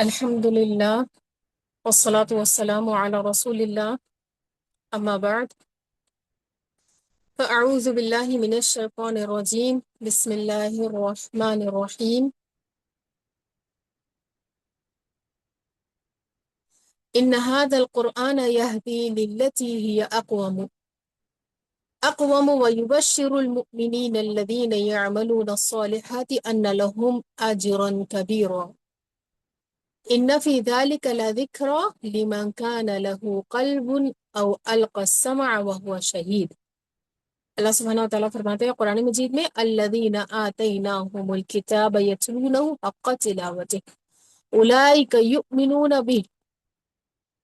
الحمد لله والصلاة والسلام على رسول الله أما بعد فأعوذ بالله من الشيطان الرجيم بسم الله الرحمن الرحيم إن هذا القرآن يهدي للتي هي أقوم ويبشر المؤمنين الذين يعملون الصالحات أن لهم أجرا كبيرا إن في ذلك لذكرى لمن كان له قلب أو ألقى السمع وهو شهيد۔ اللہ سبحانہ وتعالیٰ فرماتے ہیں قرآن مجید میں الذین آتیناہم الکتاب یتلونہ حق تلاوتہ اولئک یؤمنون بہ۔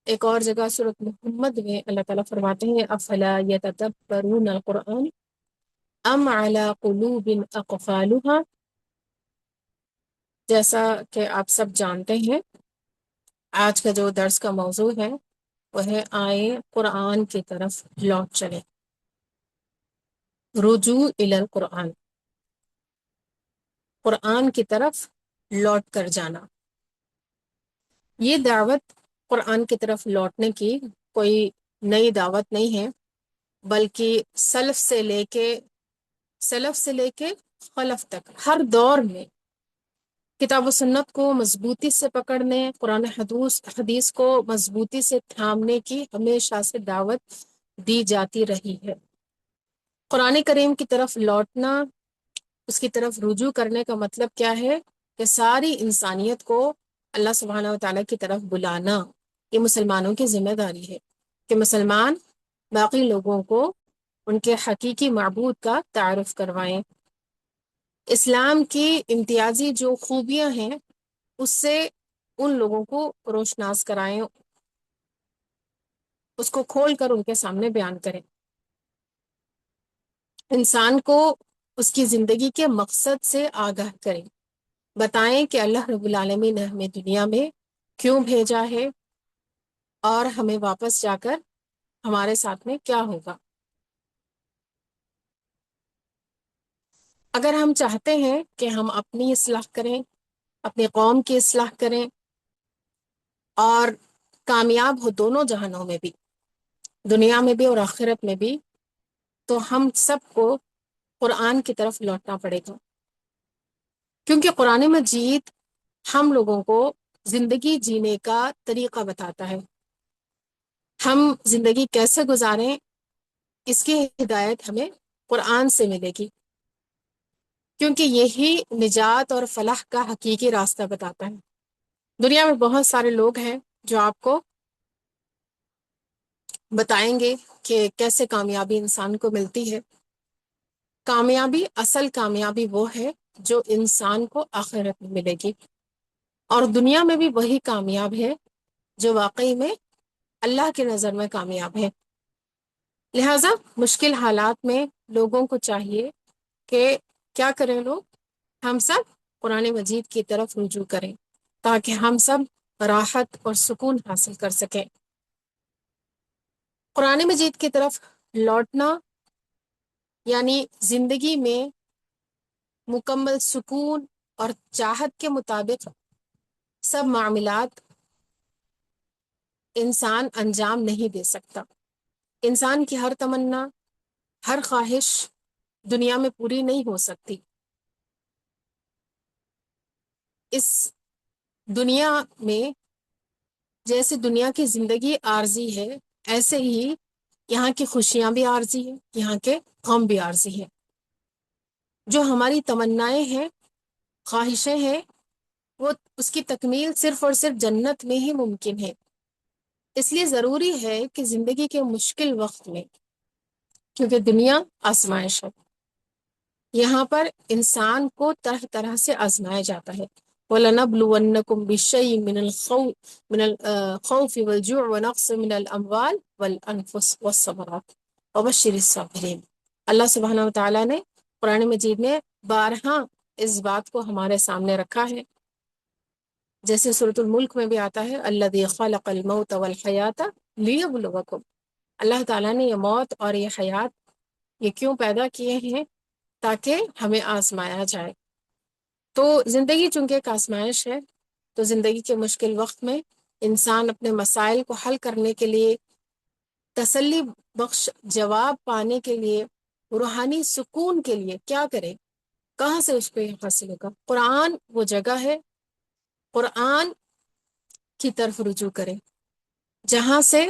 ایک اور جگہ سورۃ محمد میں اللہ تعالیٰ فرماتے ہیں افلا یتدبرون القرآن ام علی قلوب اقفالها۔ جیسا کہ آپ سب جانتے ہیں آج کا جو درس کا موضوع ہے وہ ہے آئیں قرآن کی طرف لوٹ چلیں، رجوع الی القرآن، قرآن کی طرف لوٹ کر جانا۔ یہ دعوت قرآن کی طرف لوٹنے کی کوئی نئی دعوت نہیں ہے، بلکہ سلف سے لے کے خلف تک ہر دور میں کتاب و سنت کو مضبوطی سے پکڑنے، قرآن حدیث کو مضبوطی سے تھامنے کی ہمیشہ سے دعوت دی جاتی رہی ہے۔ قرآن کریم کی طرف لوٹنا، اس کی طرف رجوع کرنے کا مطلب کیا ہے کہ ساری انسانیت کو اللہ سبحانہ وتعالیٰ کی طرف بلانا۔ یہ مسلمانوں کی ذمہ داری ہے کہ مسلمان باقی لوگوں کو ان کے حقیقی معبود کا تعارف کروائیں، اسلام کی امتیازی جو خوبیاں ہیں اس سے ان لوگوں کو روشناس کرائیں، اس کو کھول کر ان کے سامنے بیان کریں، انسان کو اس کی زندگی کے مقصد سے آگاہ کریں، بتائیں کہ اللہ رب العالمین نے ہمیں دنیا میں کیوں بھیجا ہے اور ہمیں واپس جا کر ہمارے ساتھ میں کیا ہوگا۔ اگر ہم چاہتے ہیں کہ ہم اپنی اصلاح کریں، اپنی قوم کی اصلاح کریں اور کامیاب ہو دونوں جہانوں میں بھی، دنیا میں بھی اور آخرت میں بھی، تو ہم سب کو قرآن کی طرف لوٹنا پڑے گا، کیونکہ قرآن مجید ہم لوگوں کو زندگی جینے کا طریقہ بتاتا ہے۔ ہم زندگی کیسے گزاریں اس کی ہدایت ہمیں قرآن سے ملے گی، کیونکہ یہی نجات اور فلاح کا حقیقی راستہ بتاتا ہے۔ دنیا میں بہت سارے لوگ ہیں جو آپ کو بتائیں گے کہ کیسے کامیابی انسان کو ملتی ہے۔ کامیابی، اصل کامیابی وہ ہے جو انسان کو آخرت میں ملے گی، اور دنیا میں بھی وہی کامیاب ہے جو واقعی میں اللہ کی نظر میں کامیاب ہے۔ لہٰذا مشکل حالات میں لوگوں کو چاہیے کہ کیا کریں، لوگ ہم سب قرآن مجید کی طرف رجوع کریں تاکہ ہم سب راحت اور سکون حاصل کر سکیں۔ قرآن مجید کی طرف لوٹنا یعنی زندگی میں مکمل سکون اور چاہت کے مطابق سب معاملات انسان انجام نہیں دے سکتا۔ انسان کی ہر تمنا، ہر خواہش دنیا میں پوری نہیں ہو سکتی۔ اس دنیا میں جیسے دنیا کی زندگی عارضی ہے، ایسے ہی یہاں کی خوشیاں بھی عارضی ہیں، یہاں کے غم بھی عارضی ہیں۔ جو ہماری تمنائیں ہیں، خواہشیں ہیں، وہ اس کی تکمیل صرف اور صرف جنت میں ہی ممکن ہے۔ اس لیے ضروری ہے کہ زندگی کے مشکل وقت میں، کیونکہ دنیا آزمائش ہے، یہاں پر انسان کو طرح طرح سے آزمایا جاتا ہے۔ وَلَنَبْلُوَنَّكُمْ بِشَيْءٍ مِّنَ الْخَوْفِ وَالْجُوعِ وَنَقْصٍ مِّنَ الْأَمْوَالِ وَالْأَنفُسِ وَالثَّمَرَاتِ وَبَشِّرِ الصَّابِرِينَ۔ اللہ سبحانہ وتعالیٰ نے قرآن مجید میں بارہا اس بات کو ہمارے سامنے رکھا ہے، جیسے سورۃ الملک میں بھی آتا ہے الذی خلق الموت والحیات لیبلوکم۔ اللہ تعالیٰ نے یہ موت اور یہ حیات یہ کیوں پیدا کیے ہیں؟ تاکہ ہمیں آزمایا جائے۔ تو زندگی چونکہ ایک آزمائش ہے، تو زندگی کے مشکل وقت میں انسان اپنے مسائل کو حل کرنے کے لیے، تسلی بخش جواب پانے کے لیے، روحانی سکون کے لیے کیا کرے؟ کہاں سے اس کو یہ حاصل ہوگا؟ قرآن وہ جگہ ہے، قرآن کی طرف رجوع کرے جہاں سے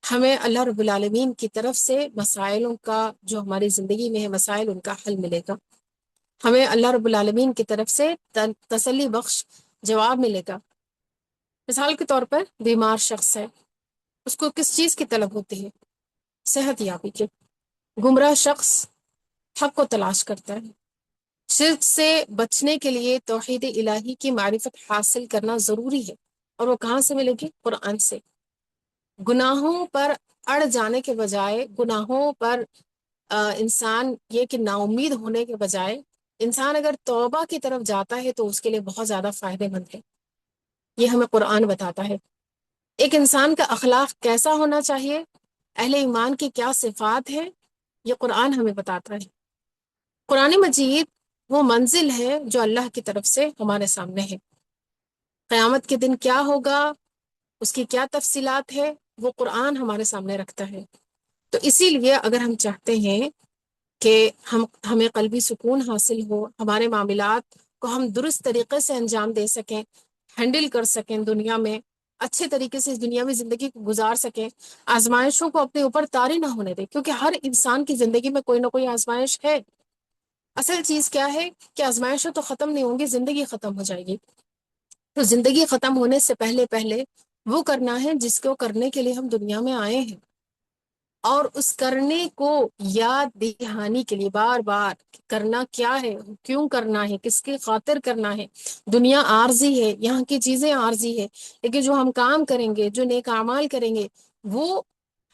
ہمیں اللہ رب العالمین کی طرف سے مسائلوں کا، جو ہماری زندگی میں ہے مسائل، ان کا حل ملے گا. ہمیں اللہ رب العالمین کی طرف سے تسلی بخش جواب ملے گا. مثال کے طور پر بیمار شخص ہے، اس کو کس چیز کی طلب ہوتی ہے؟ صحت یابی کی. گمراہ شخص حق کو تلاش کرتا ہے. شرک سے بچنے کے لیے توحید الہی کی معرفت حاصل کرنا ضروری ہے، اور وہ کہاں سے ملے گی؟ قرآن سے. گناہوں پر اڑ جانے کے بجائے، گناہوں پر انسان یہ کہ نا امید ہونے کے بجائے انسان اگر توبہ کی طرف جاتا ہے تو اس کے لیے بہت زیادہ فائدہ مند ہے. یہ ہمیں قرآن بتاتا ہے. ایک انسان کا اخلاق کیسا ہونا چاہیے، اہل ایمان کی کیا صفات ہے، یہ قرآن ہمیں بتاتا ہے. قرآن مجید وہ منزل ہے جو اللہ کی طرف سے ہمارے سامنے ہے. قیامت کے دن کیا ہوگا، اس کی کیا تفصیلات ہے، وہ قرآن ہمارے سامنے رکھتا ہے. تو اسی لیے اگر ہم چاہتے ہیں کہ ہمیں قلبی سکون حاصل ہو، ہمارے معاملات کو ہم درست طریقے سے انجام دے سکیں، ہینڈل کر سکیں، دنیا میں اچھے طریقے سے اس دنیاوی زندگی کو گزار سکیں، آزمائشوں کو اپنے اوپر طاری نہ ہونے دیں، کیونکہ ہر انسان کی زندگی میں کوئی نہ کوئی آزمائش ہے. اصل چیز کیا ہے کہ آزمائشیں تو ختم نہیں ہوں گی، زندگی ختم ہو جائے گی. تو زندگی ختم ہونے سے پہلے پہلے وہ کرنا ہے جس کو کرنے کے لیے ہم دنیا میں آئے ہیں، اور اس کرنے کو یاد دہانی کے لیے بار بار کرنا کیا ہے، کیوں کرنا ہے، کس کی خاطر کرنا ہے. دنیا عارضی ہے، یہاں کی چیزیں عارضی ہے، لیکن جو ہم کام کریں گے، جو نیک اعمال کریں گے، وہ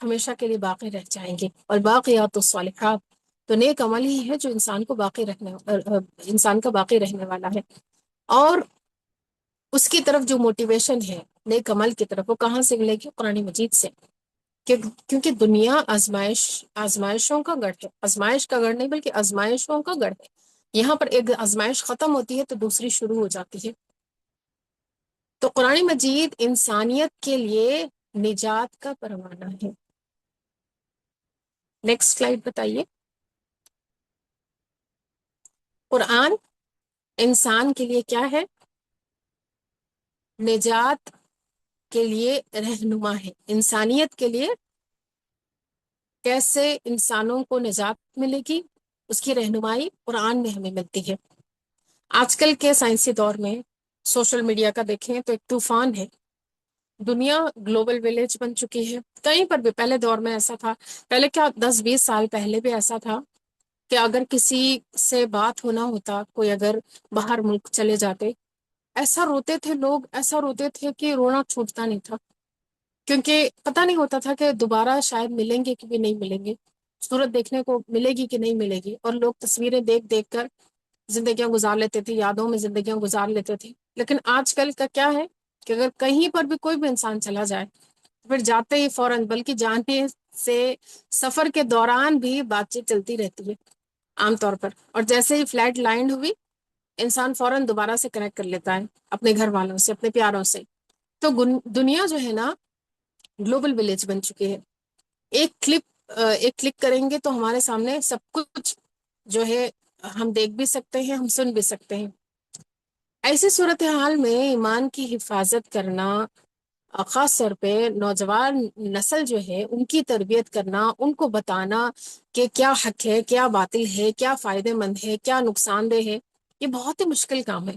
ہمیشہ کے لیے باقی رہ جائیں گے. اور باقیات الصالحات، تو نیک عمل ہی ہے جو انسان کو باقی رکھنے، انسان کا باقی رہنے والا ہے. اور اس کی طرف جو موٹیویشن ہے نیک عمل کی طرف، وہ کہاں سے ملے گی؟ قرآن مجید سے. کیونکہ دنیا آزمائشوں کا گڑھ ہے. آزمائش کا گڑھ نہیں بلکہ آزمائشوں کا گڑھ ہے. یہاں پر ایک آزمائش ختم ہوتی ہے تو دوسری شروع ہو جاتی ہے. تو قرآن مجید انسانیت کے لیے نجات کا پروانہ ہے. نیکسٹ سلائیڈ بتائیے. قرآن انسان کے لیے کیا ہے؟ نجات کے لیے رہنما ہے. انسانیت کے لیے کیسے انسانوں کو نجات ملے گی، اس کی رہنمائی قرآن میں ہمیں ملتی ہے. آج کل کے سائنسی دور میں سوشل میڈیا کا دیکھیں تو ایک طوفان ہے. دنیا گلوبل ولیج بن چکی ہے. کہیں پر بھی پہلے دور میں ایسا تھا، پہلے کیا 10-20 سال پہلے بھی ایسا تھا کہ اگر کسی سے بات ہونا ہوتا، کوئی اگر باہر ملک چلے جاتے، ایسا روتے تھے لوگ، ایسا روتے تھے کہ رونا چھوٹتا نہیں تھا، کیونکہ پتہ نہیں ہوتا تھا کہ دوبارہ شاید ملیں گے کہ بھی نہیں ملیں گے، صورت دیکھنے کو ملے گی کہ نہیں ملے گی. اور لوگ تصویریں دیکھ دیکھ کر زندگیاں گزار لیتے تھے، یادوں میں زندگیاں گزار لیتے تھے. لیکن آج کل کا کیا ہے کہ اگر کہیں پر بھی کوئی بھی انسان چلا جائے، پھر جاتے ہی فوراً، بلکہ جانے سے سفر کے دوران بھی بات چیت چلتی رہتی ہے عام طور پر. اور جیسے ہی فلائٹ لینڈ ہوئی، انسان فوراً دوبارہ سے کنیکٹ کر لیتا ہے اپنے گھر والوں سے، اپنے پیاروں سے. تو دنیا جو ہے نا گلوبل ولیج بن چکی ہے. ایک کلک کریں گے تو ہمارے سامنے سب کچھ جو ہے ہم دیکھ بھی سکتے ہیں، ہم سن بھی سکتے ہیں. ایسی صورتحال میں ایمان کی حفاظت کرنا، خاص طور پہ نوجوان نسل جو ہے ان کی تربیت کرنا، ان کو بتانا کہ کیا حق ہے، کیا باطل ہے، کیا فائدہ مند ہے، کیا نقصان دہ ہے، یہ بہت ہی مشکل کام ہے.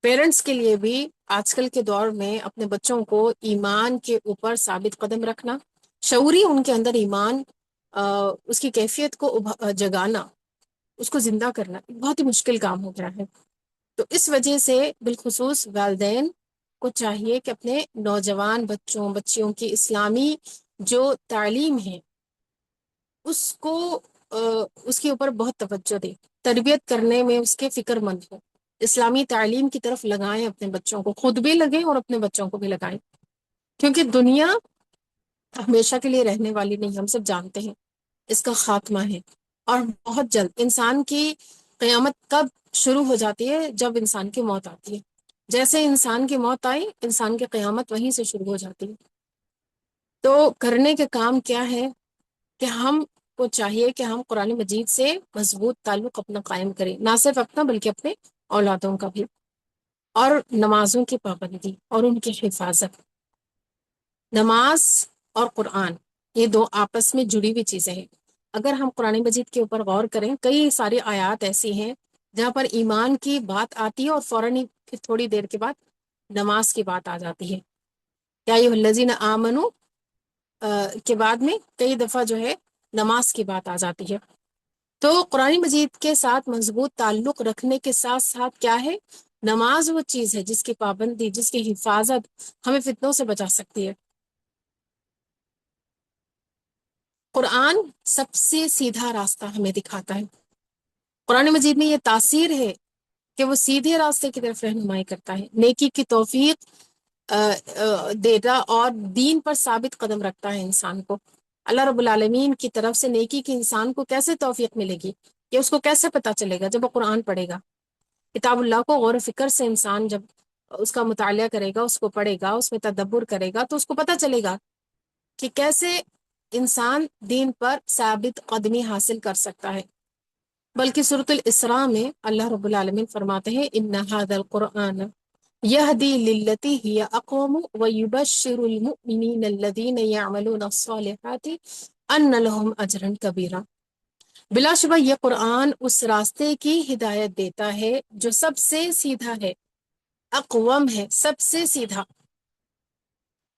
پیرنٹس کے لیے بھی آج کل کے دور میں اپنے بچوں کو ایمان کے اوپر ثابت قدم رکھنا، شعوری ان کے اندر ایمان، اس کی کیفیت کو جگانا، اس کو زندہ کرنا بہت ہی مشکل کام ہو گیا ہے. تو اس وجہ سے بالخصوص والدین کو چاہیے کہ اپنے نوجوان بچیوں کی اسلامی جو تعلیم ہے اس کو اس کے اوپر بہت توجہ دے، تربیت کرنے میں اس کے فکر مند ہو، اسلامی تعلیم کی طرف لگائیں اپنے بچوں کو، خود بھی لگیں اور اپنے بچوں کو بھی لگائیں. کیونکہ دنیا ہمیشہ کے لیے رہنے والی نہیں، ہم سب جانتے ہیں اس کا خاتمہ ہے. اور بہت جلد انسان کی قیامت کب شروع ہو جاتی ہے؟ جب انسان کی موت آتی ہے. جیسے انسان کی موت آئی، انسان کی قیامت وہیں سے شروع ہو جاتی ہے۔ تو کرنے کے کام کیا ہے کہ ہم کو چاہیے کہ ہم قرآن مجید سے مضبوط تعلق اپنا قائم کریں، نہ صرف اپنا بلکہ اپنے اولادوں کا بھی، اور نمازوں کی پابندی اور ان کی حفاظت۔ نماز اور قرآن یہ دو آپس میں جڑی ہوئی چیزیں ہیں۔ اگر ہم قرآن مجید کے اوپر غور کریں، کئی ساری آیات ایسی ہیں جہاں پر ایمان کی بات آتی ہے اور فوراً ہی پھر تھوڑی دیر کے بعد نماز کی بات آ جاتی ہے۔ یا ایھا الذین آمنو کے بعد میں کئی دفعہ جو ہے نماز کی بات آ جاتی ہے۔ تو قرآن مجید کے ساتھ مضبوط تعلق رکھنے کے ساتھ ساتھ کیا ہے، نماز وہ چیز ہے جس کی پابندی، جس کی حفاظت ہمیں فتنوں سے بچا سکتی ہے۔ قرآن سب سے سیدھا راستہ ہمیں دکھاتا ہے۔ قرآن مجید میں یہ تاثیر ہے کہ وہ سیدھے راستے کی طرف رہنمائی کرتا ہے، نیکی کی توفیق دیتا اور دین پر ثابت قدم رکھتا ہے انسان کو۔ اللہ رب العالمین کی طرف سے نیکی کی انسان کو کیسے توفیق ملے گی، یہ اس کو کیسے پتہ چلے گا؟ جب وہ قرآن پڑھے گا، کتاب اللہ کو غور و فکر سے انسان جب اس کا مطالعہ کرے گا، اس کو پڑھے گا، اس میں تدبر کرے گا، تو اس کو پتہ چلے گا کہ کیسے انسان دین پر ثابت قدمی حاصل کر سکتا ہے۔ بلکہ سورۃ الاسراء میں اللہ رب العالمین فرماتے ہیں ان ھذا القرآن یہدی للتی ہی اقوم ویبشر المؤمنین الذین یعملون الصالحات ان لہم اجرا کبیرا۔ بلا شبہ یہ قرآن اس راستے کی ہدایت دیتا ہے جو سب سے سیدھا ہے، اقوم ہے، سب سے سیدھا۔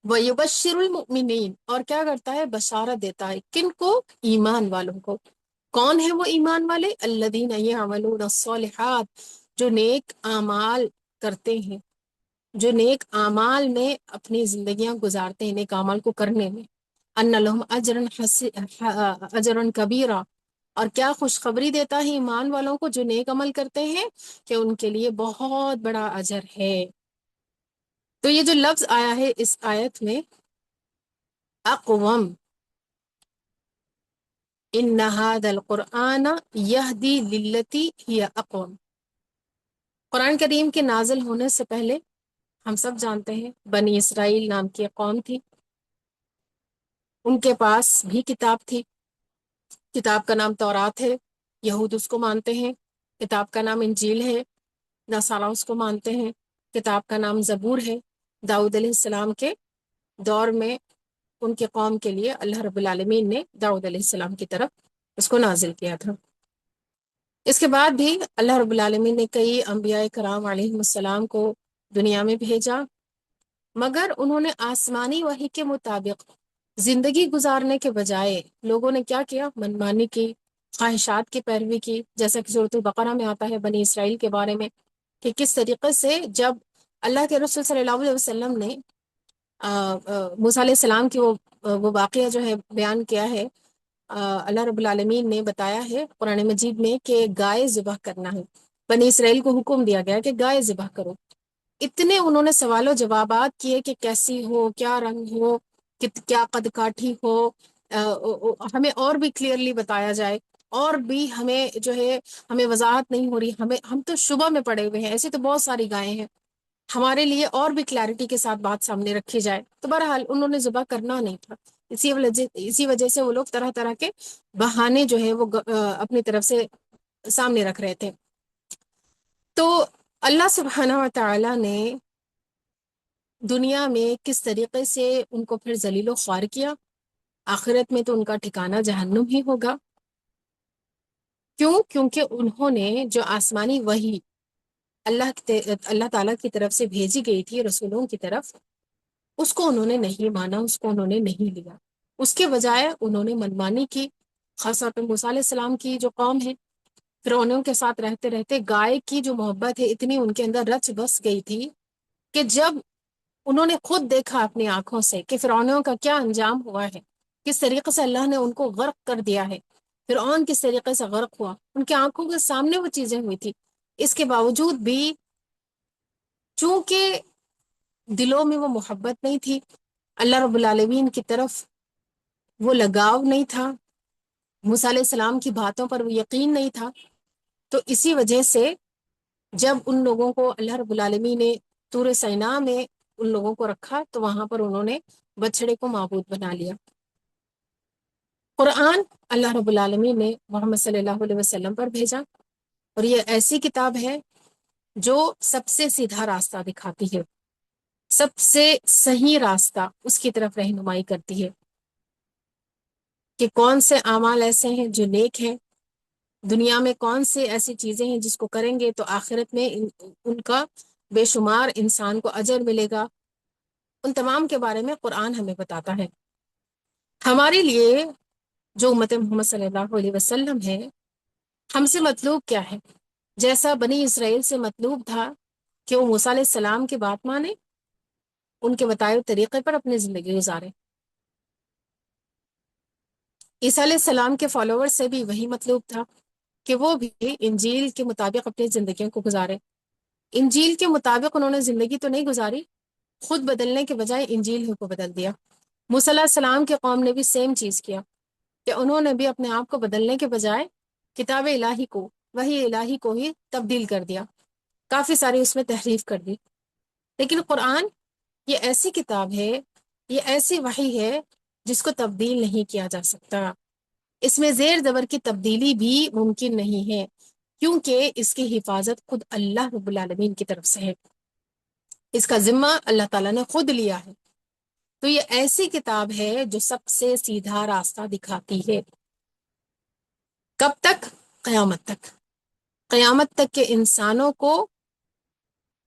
وَيُبَشِّرُ الْمُؤْمِنِينَ، اور کیا کرتا ہے؟ بشارت دیتا ہے، کن کو؟ ایمان والوں کو۔ کون ہے وہ ایمان والے؟ الذین یعملون الصالحات، جو نیک اعمال کرتے ہیں، جو نیک اعمال میں اپنی زندگیاں گزارتے ہیں، نیک اعمال کو کرنے میں۔ ان لہم اجرا کبیرا، اور کیا خوشخبری دیتا ہے ایمان والوں کو جو نیک عمل کرتے ہیں کہ ان کے لیے بہت بڑا اجر ہے۔ تو یہ جو لفظ آیا ہے اس آیت میں اقوم، ان ھذا القرآن یہدی للتی ہی اقوم، قرآن کریم کے نازل ہونے سے پہلے ہم سب جانتے ہیں بنی اسرائیل نام کی ایک قوم تھی، ان کے پاس بھی کتاب تھی، کتاب کا نام تورات ہے، یہود اس کو مانتے ہیں۔ کتاب کا نام انجیل ہے، نصارہ اس کو مانتے ہیں۔ کتاب کا نام زبور ہے، داؤد علیہ السلام کے دور میں ان کے قوم کے لیے اللہ رب العالمین نے داؤد علیہ السلام کی طرف اس کو نازل کیا تھا۔ اس کے بعد بھی اللہ رب العالمین نے کئی انبیاء کرام علیہ السلام کو دنیا میں بھیجا، مگر انہوں نے آسمانی وحی کے مطابق زندگی گزارنے کے بجائے لوگوں نے کیا کیا؟ منمانی کی، خواہشات کی پیروی کی۔ جیسا کہ سورۃ البقرہ میں آتا ہے بنی اسرائیل کے بارے میں کہ کس طریقے سے جب اللہ کے رسول صلی اللہ علیہ وسلم نے موسیٰ علیہ السلام کی وہ واقعہ جو ہے بیان کیا ہے، اللہ رب العالمین نے بتایا ہے قرآن مجید میں کہ گائے ذبح کرنا ہے، بنی اسرائیل کو حکم دیا گیا کہ گائے ذبح کرو۔ اتنے انہوں نے سوال و جوابات کیے کہ کیسی ہو، کیا رنگ ہو، کیا قد کاٹھی ہو، ہمیں اور بھی کلیئرلی بتایا جائے، اور بھی ہمیں جو ہے ہمیں وضاحت نہیں ہو رہی، ہم تو شبہ میں پڑے ہوئے ہیں، ایسی تو بہت ساری گائیں ہیں، ہمارے لیے اور بھی کلیئرٹی کے ساتھ بات سامنے رکھی جائے۔ تو بہرحال انہوں نے ذبح کرنا نہیں تھا، اسی وجہ سے وہ لوگ طرح طرح کے بہانے جو ہے وہ اپنی طرف سے سامنے رکھ رہے تھے۔ تو اللہ سبحانہ و تعالی نے دنیا میں کس طریقے سے ان کو پھر ذلیل و خوار کیا، آخرت میں تو ان کا ٹھکانہ جہنم ہی ہوگا۔ کیوں؟ کیونکہ انہوں نے جو آسمانی وحی اللہ تعالیٰ کی طرف سے بھیجی گئی تھی رسولوں کی طرف، اس کو انہوں نے نہیں مانا، اس کو انہوں نے نہیں لیا، اس کے بجائے انہوں نے منمانی کی۔ خاص طور پہ موسیٰ علیہ السلام کی جو قوم ہے، فرعونیوں کے ساتھ رہتے رہتے گائے کی جو محبت ہے اتنی ان کے اندر رچ بس گئی تھی کہ جب انہوں نے خود دیکھا اپنی آنکھوں سے کہ فرعونیوں کا کیا انجام ہوا ہے، کس طریقے سے اللہ نے ان کو غرق کر دیا ہے، فرعون کس طریقے سے غرق ہوا، ان کی آنکھوں کے سامنے وہ چیزیں ہوئی تھی، اس کے باوجود بھی چونکہ دلوں میں وہ محبت نہیں تھی، اللہ رب العالمین کی طرف وہ لگاؤ نہیں تھا، موسیٰ علیہ السلام کی باتوں پر وہ یقین نہیں تھا، تو اسی وجہ سے جب ان لوگوں کو اللہ رب العالمین نے طور سینا میں ان لوگوں کو رکھا تو وہاں پر انہوں نے بچڑے کو معبود بنا لیا۔ قرآن اللہ رب العالمین نے محمد صلی اللہ علیہ وسلم پر بھیجا، اور یہ ایسی کتاب ہے جو سب سے سیدھا راستہ دکھاتی ہے، سب سے صحیح راستہ اس کی طرف رہنمائی کرتی ہے کہ کون سے اعمال ایسے ہیں جو نیک ہیں، دنیا میں کون سے ایسی چیزیں ہیں جس کو کریں گے تو آخرت میں ان کا بے شمار انسان کو اجر ملے گا۔ ان تمام کے بارے میں قرآن ہمیں بتاتا ہے۔ ہمارے لیے جو امت محمد صلی اللہ علیہ وسلم ہے، ہم سے مطلوب کیا ہے؟ جیسا بنی اسرائیل سے مطلوب تھا کہ وہ موسیٰ علیہ السلام کی بات مانیں، ان کے بتائے ہوئے طریقے پر اپنی زندگی گزاریں۔ عیسیٰ علیہ السلام کے فالوور سے بھی وہی مطلوب تھا کہ وہ بھی انجیل کے مطابق اپنی زندگیوں کو گزارے۔ انجیل کے مطابق انہوں نے زندگی تو نہیں گزاری، خود بدلنے کے بجائے انجیل کو بدل دیا۔ موسیٰ علیہ السلام کے قوم نے بھی سیم چیز کیا کہ انہوں نے بھی اپنے آپ کو بدلنے کے بجائے کتاب الہی کو، وحی الہی کو ہی تبدیل کر دیا، کافی ساری اس میں تحریف کر دی۔ لیکن قرآن یہ ایسی کتاب ہے، یہ ایسی وحی ہے جس کو تبدیل نہیں کیا جا سکتا، اس میں زیر زبر کی تبدیلی بھی ممکن نہیں ہے، کیونکہ اس کی حفاظت خود اللہ رب العالمین کی طرف سے ہے، اس کا ذمہ اللہ تعالیٰ نے خود لیا ہے۔ تو یہ ایسی کتاب ہے جو سب سے سیدھا راستہ دکھاتی ہے۔ کب تک؟ قیامت تک، قیامت تک کے انسانوں کو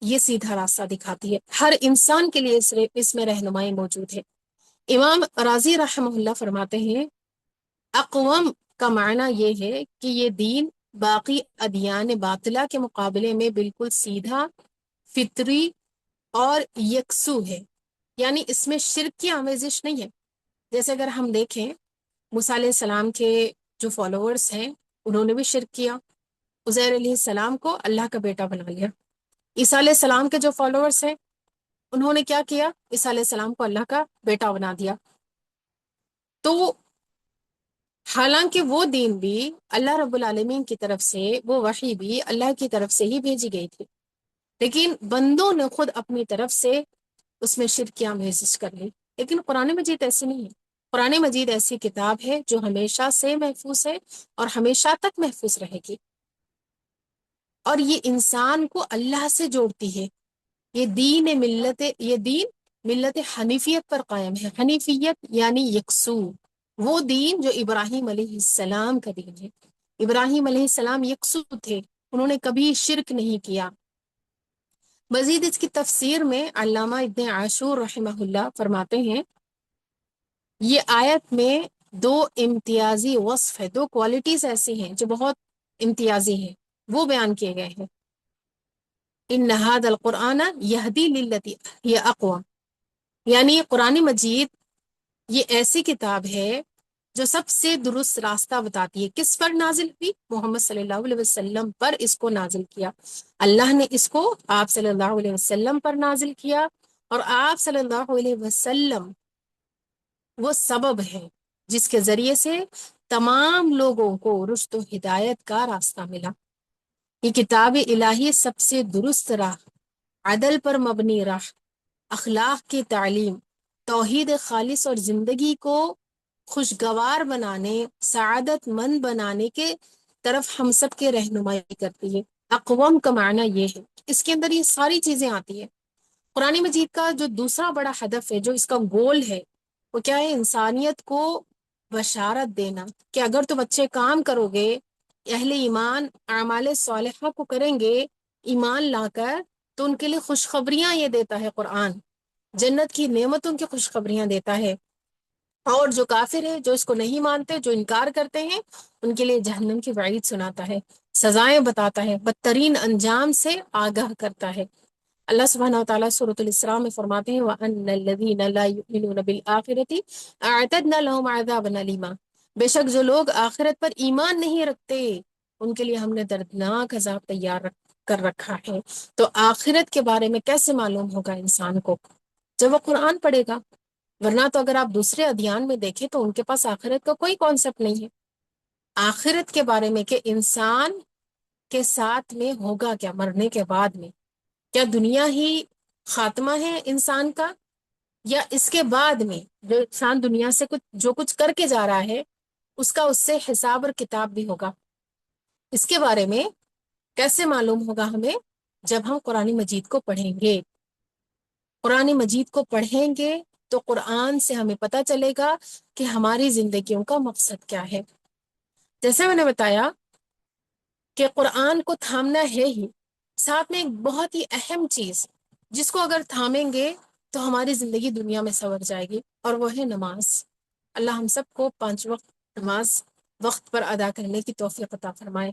یہ سیدھا راستہ دکھاتی ہے، ہر انسان کے لیے اس میں رہنمائی موجود ہے۔ امام راضی رحمہ اللہ فرماتے ہیں اقوام کا معنی یہ ہے کہ یہ دین باقی ادیان باطلہ کے مقابلے میں بالکل سیدھا، فطری اور یکسو ہے، یعنی اس میں شرک کی آمیزش نہیں ہے۔ جیسے اگر ہم دیکھیں موسیٰ علیہ السلام کے جو فالوورز ہیں انہوں نے بھی شرک کیا، عزیر علیہ السلام کو اللہ کا بیٹا بنا لیا۔ عیسیٰ علیہ السلام کے جو فالوورز ہیں انہوں نے کیا کیا؟ عیسیٰ علیہ السلام کو اللہ کا بیٹا بنا دیا۔ تو حالانکہ وہ دین بھی اللہ رب العالمین کی طرف سے، وہ وحی بھی اللہ کی طرف سے ہی بھیجی گئی تھی، لیکن بندوں نے خود اپنی طرف سے اس میں شرک کی آمیزش کر لی۔ لیکن قرآن مجید ایسی نہیں ہے، قرآن مجید ایسی کتاب ہے جو ہمیشہ سے محفوظ ہے اور ہمیشہ تک محفوظ رہے گی، اور یہ انسان کو اللہ سے جوڑتی ہے۔ یہ دین ملت حنیفیت پر قائم ہے۔ حنیفیت یعنی یکسو، وہ دین جو ابراہیم علیہ السلام کا دین ہے۔ ابراہیم علیہ السلام یکسو تھے، انہوں نے کبھی شرک نہیں کیا۔ مزید اس کی تفسیر میں علامہ ابن عاشور رحمہ اللہ فرماتے ہیں یہ آیت میں دو امتیازی وصف ہے، دو کوالٹیز ایسی ہیں جو بہت امتیازی ہیں، وہ بیان کیے گئے ہیں۔ ان ھذا القرآن یہدی للتی ہی اقوم، یعنی قرآن مجید یہ ایسی کتاب ہے جو سب سے درست راستہ بتاتی ہے۔ کس پر نازل ہوئی؟ محمد صلی اللہ علیہ وسلم پر اس کو نازل کیا، اللہ نے اس کو آپ صلی اللہ علیہ وسلم پر نازل کیا، اور آپ صلی اللہ علیہ وسلم وہ سبب ہے جس کے ذریعے سے تمام لوگوں کو رشد و ہدایت کا راستہ ملا۔ یہ کتاب الہی سب سے درست راہ، عدل پر مبنی راہ، اخلاق کی تعلیم، توحید خالص اور زندگی کو خوشگوار بنانے، سعادت مند بنانے کے طرف ہم سب کے رہنمائی کرتی ہے۔ اقوام کا معنی یہ ہے، اس کے اندر یہ ساری چیزیں آتی ہیں۔ قرآن مجید کا جو دوسرا بڑا ہدف ہے، جو اس کا گول ہے، وہ کیا ہے؟ انسانیت کو بشارت دینا کہ اگر تم اچھے کام کرو گے، اہل ایمان اعمال صالحہ کو کریں گے ایمان لا کر، تو ان کے لیے خوشخبریاں یہ دیتا ہے قرآن، جنت کی نعمتوں کی خوشخبریاں دیتا ہے۔ اور جو کافر ہے، جو اس کو نہیں مانتے، جو انکار کرتے ہیں، ان کے لیے جہنم کی وعید سناتا ہے، سزائیں بتاتا ہے، بدترین انجام سے آگاہ کرتا ہے۔ اللہ سبحانہ وتعالیٰ سورۃ الاسراء میں فرماتے ہیں وَأَنَّ الَّذِينَ لَا يُؤْمِنُونَ بِالْآخِرَةِ أَعْتَدْنَا لَهُمْ عَذَابًا أَلِيمًا، بے شک جو لوگ آخرت پر ایمان نہیں رکھتے ان کے لیے ہم نے دردناک عذاب تیار کر رکھا ہے۔ تو آخرت کے بارے میں کیسے معلوم ہوگا انسان کو؟ جب وہ قرآن پڑھے گا، ورنہ تو اگر آپ دوسرے ادیان میں دیکھیں تو ان کے پاس آخرت کا کوئی کانسیپٹ نہیں ہے، آخرت کے بارے میں کہ انسان کے ساتھ میں ہوگا کیا مرنے کے بعد میں، کیا دنیا ہی خاتمہ ہے انسان کا، یا اس کے بعد میں جو انسان دنیا سے جو کچھ کر کے جا رہا ہے اس کا اس سے حساب اور کتاب بھی ہوگا؟ اس کے بارے میں کیسے معلوم ہوگا ہمیں؟ جب ہم قرآن مجید کو پڑھیں گے. قرآن مجید کو پڑھیں گے تو قرآن سے ہمیں پتہ چلے گا کہ ہماری زندگیوں کا مقصد کیا ہے. جیسے میں نے بتایا کہ قرآن کو تھامنا ہے ہی، ساتھ میں ایک بہت ہی اہم چیز جس کو اگر تھامیں گے تو ہماری زندگی دنیا میں سنور جائے گی، اور وہ ہے نماز. اللہ ہم سب کو 5 وقت نماز وقت پر ادا کرنے کی توفیق عطا فرمائے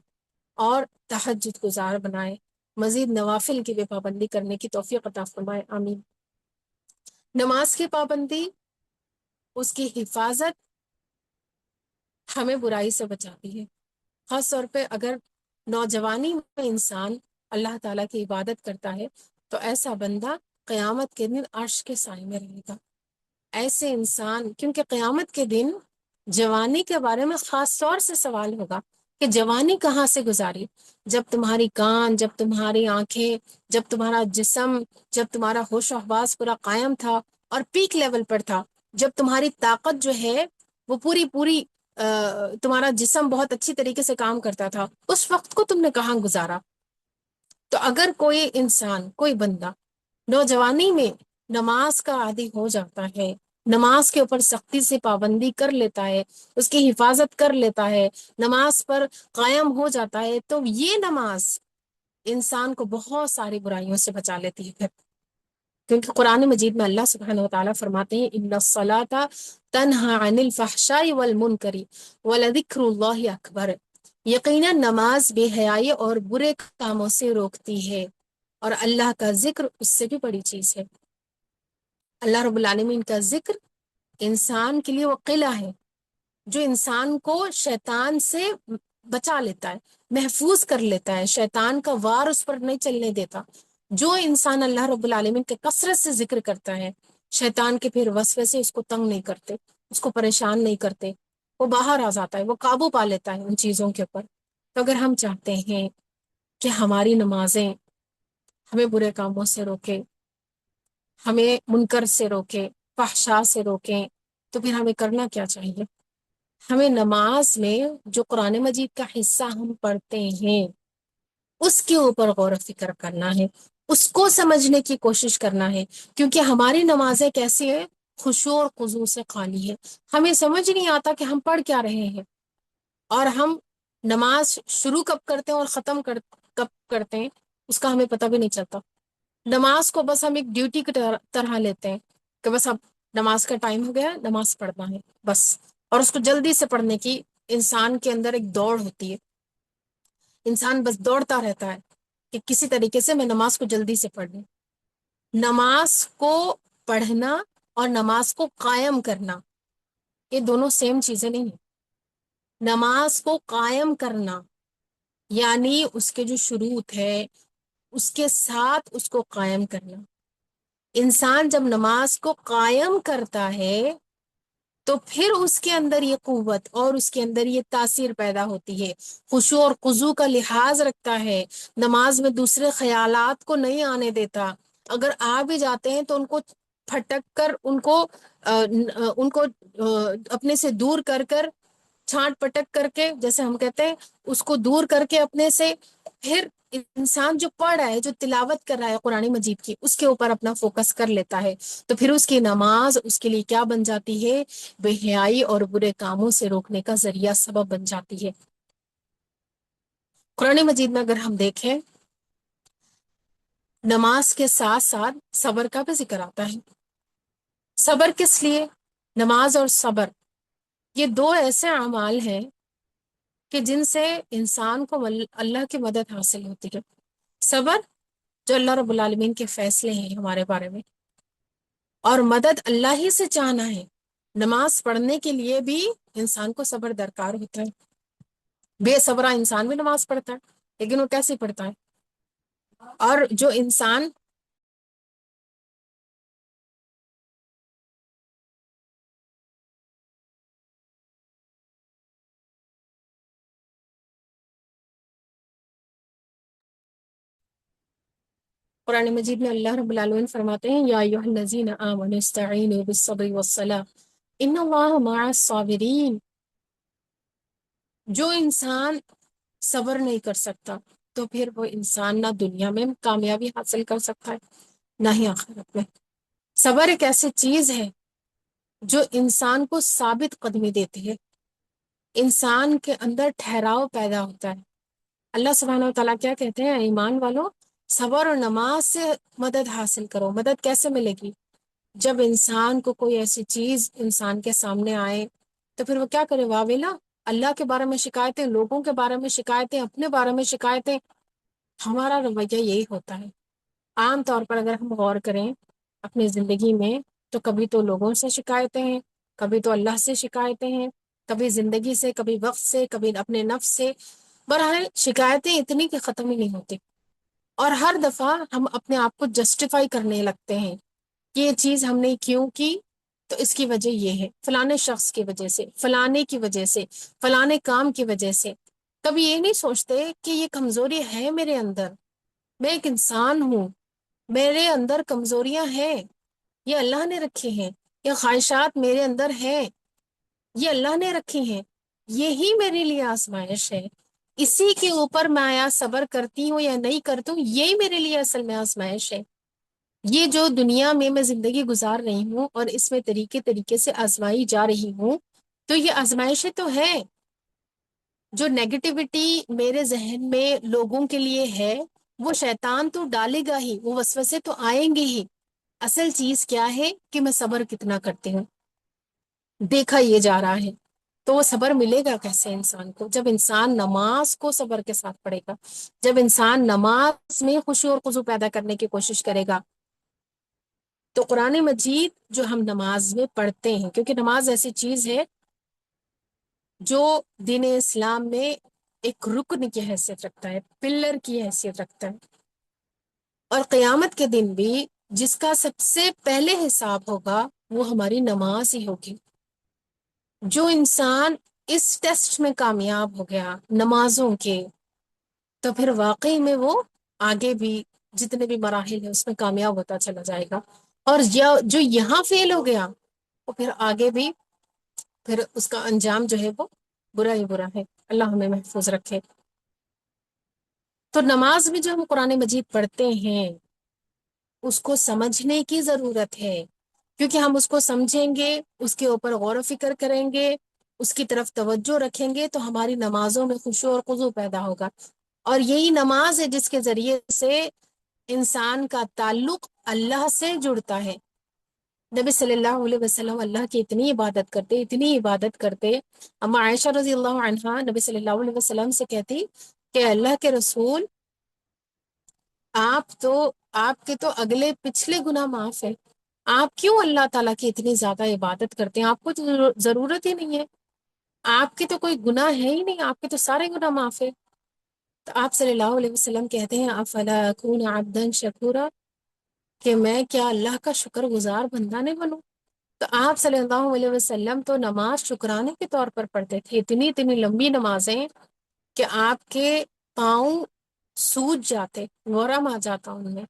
اور تہجد گزار بنائے، مزید نوافل کی بھی پابندی کرنے کی توفیق عطا فرمائے، آمین. نماز کی پابندی، اس کی حفاظت ہمیں برائی سے بچاتی ہے. خاص طور پہ اگر نوجوانی میں انسان اللہ تعالیٰ کی عبادت کرتا ہے تو ایسا بندہ قیامت کے دن عرش کے سائے میں رہے گا. ایسے انسان، کیونکہ قیامت کے دن جوانی کے بارے میں خاص طور سے سوال ہوگا کہ جوانی کہاں سے گزاری، جب تمہاری کان، جب تمہاری آنکھیں، جب تمہارا جسم، جب تمہارا ہوش و حواس پورا قائم تھا اور پیک لیول پر تھا، جب تمہاری طاقت جو ہے وہ پوری پوری تمہارا جسم بہت اچھی طریقے سے کام کرتا تھا، اس وقت کو تم نے کہاں گزارا؟ تو اگر کوئی انسان، کوئی بندہ نوجوانی میں نماز کا عادی ہو جاتا ہے، نماز کے اوپر سختی سے پابندی کر لیتا ہے، اس کی حفاظت کر لیتا ہے، نماز پر قائم ہو جاتا ہے، تو یہ نماز انسان کو بہت ساری برائیوں سے بچا لیتی ہے. کیونکہ قرآن مجید میں اللہ سبحانہ و تعالیٰ فرماتے ہیں ان الصلاۃ تنہی عن الفحشاء والمنکر ولذکر اللہ اکبر. یقیناً نماز بے حیائی اور برے کاموں سے روکتی ہے، اور اللہ کا ذکر اس سے بھی بڑی چیز ہے. اللہ رب العالمین کا ذکر انسان کے لیے وہ قلعہ ہے جو انسان کو شیطان سے بچا لیتا ہے، محفوظ کر لیتا ہے، شیطان کا وار اس پر نہیں چلنے دیتا. جو انسان اللہ رب العالمین کے کثرت سے ذکر کرتا ہے، شیطان کے پھر وسوسے اس کو تنگ نہیں کرتے، اس کو پریشان نہیں کرتے، وہ باہر آ جاتا ہے، وہ قابو پا لیتا ہے ان چیزوں کے اوپر. تو اگر ہم چاہتے ہیں کہ ہماری نمازیں ہمیں برے کاموں سے روکے، ہمیں منکر سے روکے، فحشاء سے روکیں، تو پھر ہمیں کرنا کیا چاہیے؟ ہمیں نماز میں جو قرآن مجید کا حصہ ہم پڑھتے ہیں اس کے اوپر غور و فکر کرنا ہے، اس کو سمجھنے کی کوشش کرنا ہے. کیونکہ ہماری نمازیں کیسی ہیں؟ خشوع اور خضوع سے خالی ہے. ہمیں سمجھ نہیں آتا کہ ہم پڑھ کیا رہے ہیں، اور ہم نماز شروع کب کرتے ہیں اور ختم کب کرتے ہیں اس کا ہمیں پتہ بھی نہیں چلتا. نماز کو بس ہم ایک ڈیوٹی کی طرح لیتے ہیں کہ بس اب نماز کا ٹائم ہو گیا، نماز پڑھنا ہے بس. اور اس کو جلدی سے پڑھنے کی انسان کے اندر ایک دوڑ ہوتی ہے، انسان بس دوڑتا رہتا ہے کہ کسی طریقے سے میں نماز کو جلدی سے پڑھ لوں. نماز کو پڑھنا اور نماز کو قائم کرنا یہ دونوں سیم چیزیں نہیں ہیں. نماز کو قائم کرنا یعنی اس کے جو شروط ہے اس کے ساتھ اس کو قائم کرنا. انسان جب نماز کو قائم کرتا ہے تو پھر اس کے اندر یہ قوت اور اس کے اندر یہ تاثیر پیدا ہوتی ہے، خشوع اور خضوع کا لحاظ رکھتا ہے، نماز میں دوسرے خیالات کو نہیں آنے دیتا. اگر آ بھی جاتے ہیں تو ان کو پھٹک کر ان کو اپنے سے دور کر کر، چھانٹ پٹک کر کے، جیسے ہم کہتے ہیں، اس کو دور کر کے اپنے سے، پھر انسان جو پڑھ رہا ہے، جو تلاوت کر رہا ہے قرآن مجید کی، اس کے اوپر اپنا فوکس کر لیتا ہے. تو پھر اس کی نماز اس کے لیے کیا بن جاتی ہے؟ بے حیائی اور برے کاموں سے روکنے کا ذریعہ، سبب بن جاتی ہے. قرآن مجید میں اگر ہم دیکھیں، نماز کے ساتھ ساتھ صبر کا بھی ذکر آتا ہے. صبر کس لیے؟ نماز اور صبر یہ دو ایسے اعمال ہیں کہ جن سے انسان کو اللہ کی مدد حاصل ہوتی ہے. صبر جو اللہ رب العالمین کے فیصلے ہیں ہمارے بارے میں، اور مدد اللہ ہی سے چاہنا ہے. نماز پڑھنے کے لیے بھی انسان کو صبر درکار ہوتا ہے. بے صبرا انسان بھی نماز پڑھتا ہے لیکن وہ کیسے پڑھتا ہے؟ اور جو انسان قرآن مجید میں اللہ رب العالمین فرماتے ہیں یا ایھا الذین آمنوا استعینوا بالصبر والصلاة ان اللہ مع الصابرین. جو انسان صبر نہیں کر سکتا تو پھر وہ انسان نہ دنیا میں کامیابی حاصل کر سکتا ہے نہ ہی آخرت میں. صبر ایک ایسی چیز ہے جو انسان کو ثابت قدمی دیتی ہے، انسان کے اندر ٹھہراؤ پیدا ہوتا ہے. اللہ سبحانہ و تعالیٰ کیا کہتے ہیں؟ ایمان والو صبر اور نماز سے مدد حاصل کرو. مدد کیسے ملے گی؟ جب انسان کو کوئی ایسی چیز انسان کے سامنے آئے تو پھر وہ کیا کرے؟ واویلا اللہ کے بارے میں شکایتیں، لوگوں کے بارے میں شکایتیں، اپنے بارے میں شکایتیں. ہمارا رویہ یہی ہوتا ہے. عام طور پر اگر ہم غور کریں اپنی زندگی میں تو کبھی تو لوگوں سے شکایتیں ہیں، کبھی تو اللہ سے شکایتیں ہیں، کبھی زندگی سے، کبھی وقت سے، کبھی اپنے نفس سے. بہرحال شکایتیں اتنی کہ ختم ہی نہیں ہوتی، اور ہر دفعہ ہم اپنے آپ کو جسٹیفائی کرنے لگتے ہیں کہ یہ چیز ہم نے کیوں کی، تو اس کی وجہ یہ ہے فلانے شخص کی وجہ سے، فلانے کی وجہ سے، فلانے کام کی وجہ سے. کبھی یہ نہیں سوچتے کہ یہ کمزوری ہے میرے اندر، میں ایک انسان ہوں، میرے اندر کمزوریاں ہیں، یہ اللہ نے رکھی ہیں. یہ خواہشات میرے اندر ہیں، یہ اللہ نے رکھی ہیں. یہی میرے لیے آزمائش ہے. اسی کے اوپر میں آیا صبر کرتی ہوں یا نہیں کرتی ہوں، یہی میرے لیے اصل میں آزمائش ہے. یہ جو دنیا میں زندگی گزار رہی ہوں اور اس میں طریقے طریقے سے آزمائی جا رہی ہوں، تو یہ آزمائشیں تو ہے. جو نیگیٹیوٹی میرے ذہن میں لوگوں کے لیے ہے وہ شیطان تو ڈالے گا ہی، وہ وسوسے تو آئیں گے ہی. اصل چیز کیا ہے کہ میں صبر کتنا کرتی ہوں، دیکھا یہ جا رہا ہے. تو وہ صبر ملے گا کیسے انسان کو؟ جب انسان نماز کو صبر کے ساتھ پڑھے گا، جب انسان نماز میں خوشی اور خضوع پیدا کرنے کی کوشش کرے گا. تو قرآن مجید جو ہم نماز میں پڑھتے ہیں، کیونکہ نماز ایسی چیز ہے جو دین اسلام میں ایک رکن کی حیثیت رکھتا ہے، پلر کی حیثیت رکھتا ہے. اور قیامت کے دن بھی جس کا سب سے پہلے حساب ہوگا وہ ہماری نماز ہی ہوگی. جو انسان اس ٹیسٹ میں کامیاب ہو گیا نمازوں کے، تو پھر واقعی میں وہ آگے بھی جتنے بھی مراحل ہیں اس میں کامیاب ہوتا چلا جائے گا. اور جو یہاں فیل ہو گیا وہ پھر آگے بھی پھر اس کا انجام جو ہے وہ برا ہی برا ہے. اللہ ہمیں محفوظ رکھے. تو نماز میں جو ہم قرآن مجید پڑھتے ہیں اس کو سمجھنے کی ضرورت ہے، کیونکہ ہم اس کو سمجھیں گے، اس کے اوپر غور و فکر کریں گے، اس کی طرف توجہ رکھیں گے تو ہماری نمازوں میں خشوع اور خضوع پیدا ہوگا. اور یہی نماز ہے جس کے ذریعے سے انسان کا تعلق اللہ سے جڑتا ہے. نبی صلی اللہ علیہ وسلم اللہ کی اتنی عبادت کرتے، اتنی عبادت کرتے. اما عائشہ رضی اللہ عنہا نبی صلی اللہ علیہ وسلم سے کہتی کہ اللہ کے رسول، آپ کے تو اگلے پچھلے گناہ معاف ہے، آپ کیوں اللہ تعالیٰ کی اتنی زیادہ عبادت کرتے ہیں؟ آپ کو تو ضرورت ہی نہیں ہے، آپ کے تو کوئی گناہ ہے ہی نہیں، آپ کے تو سارے گناہ معاف ہے. تو آپ صلی اللہ علیہ وسلم کہتے ہیں افلا اکون عبدا شکورا، کہ میں کیا اللہ کا شکر گزار بندہ نہیں بنوں؟ تو آپ صلی اللہ علیہ وسلم تو نماز شکرانے کے طور پر پڑھتے تھے، اتنی اتنی لمبی نمازیں کہ آپ کے پاؤں سوج جاتے، ورم آ جاتا ان میں.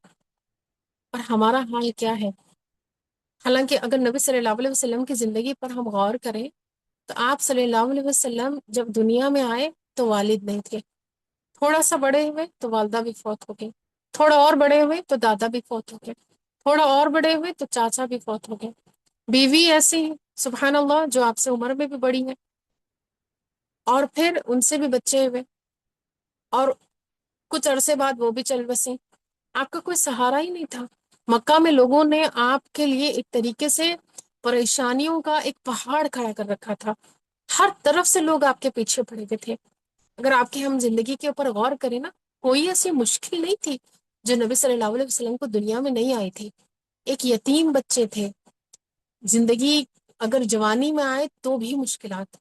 اور ہمارا حال کیا ہے؟ حالانکہ اگر نبی صلی اللہ علیہ وسلم کی زندگی پر ہم غور کریں تو آپ صلی اللہ علیہ وسلم جب دنیا میں آئے تو والد نہیں تھے، تھوڑا سا بڑے ہوئے تو والدہ بھی فوت ہو گئی، تھوڑا اور بڑے ہوئے تو دادا بھی فوت ہو گئے، تھوڑا اور بڑے ہوئے تو چاچا بھی فوت ہو گئے. بیوی ایسی ہے سبحان اللہ جو آپ سے عمر میں بھی بڑی ہے، اور پھر ان سے بھی بچے ہوئے، اور کچھ عرصے بعد وہ بھی چل بسیں. آپ کا کوئی سہارا ہی نہیں تھا. مکہ میں لوگوں نے آپ کے لیے ایک طریقے سے پریشانیوں کا ایک پہاڑ کھڑا کر رکھا تھا، ہر طرف سے لوگ آپ کے پیچھے پڑے ہوئے تھے. اگر آپ کی ہم زندگی کے اوپر غور کریں نا، کوئی ایسی مشکل نہیں تھی جو نبی صلی اللہ علیہ وسلم کو دنیا میں نہیں آئی تھی. ایک یتیم بچے تھے، زندگی اگر جوانی میں آئے تو بھی مشکلات،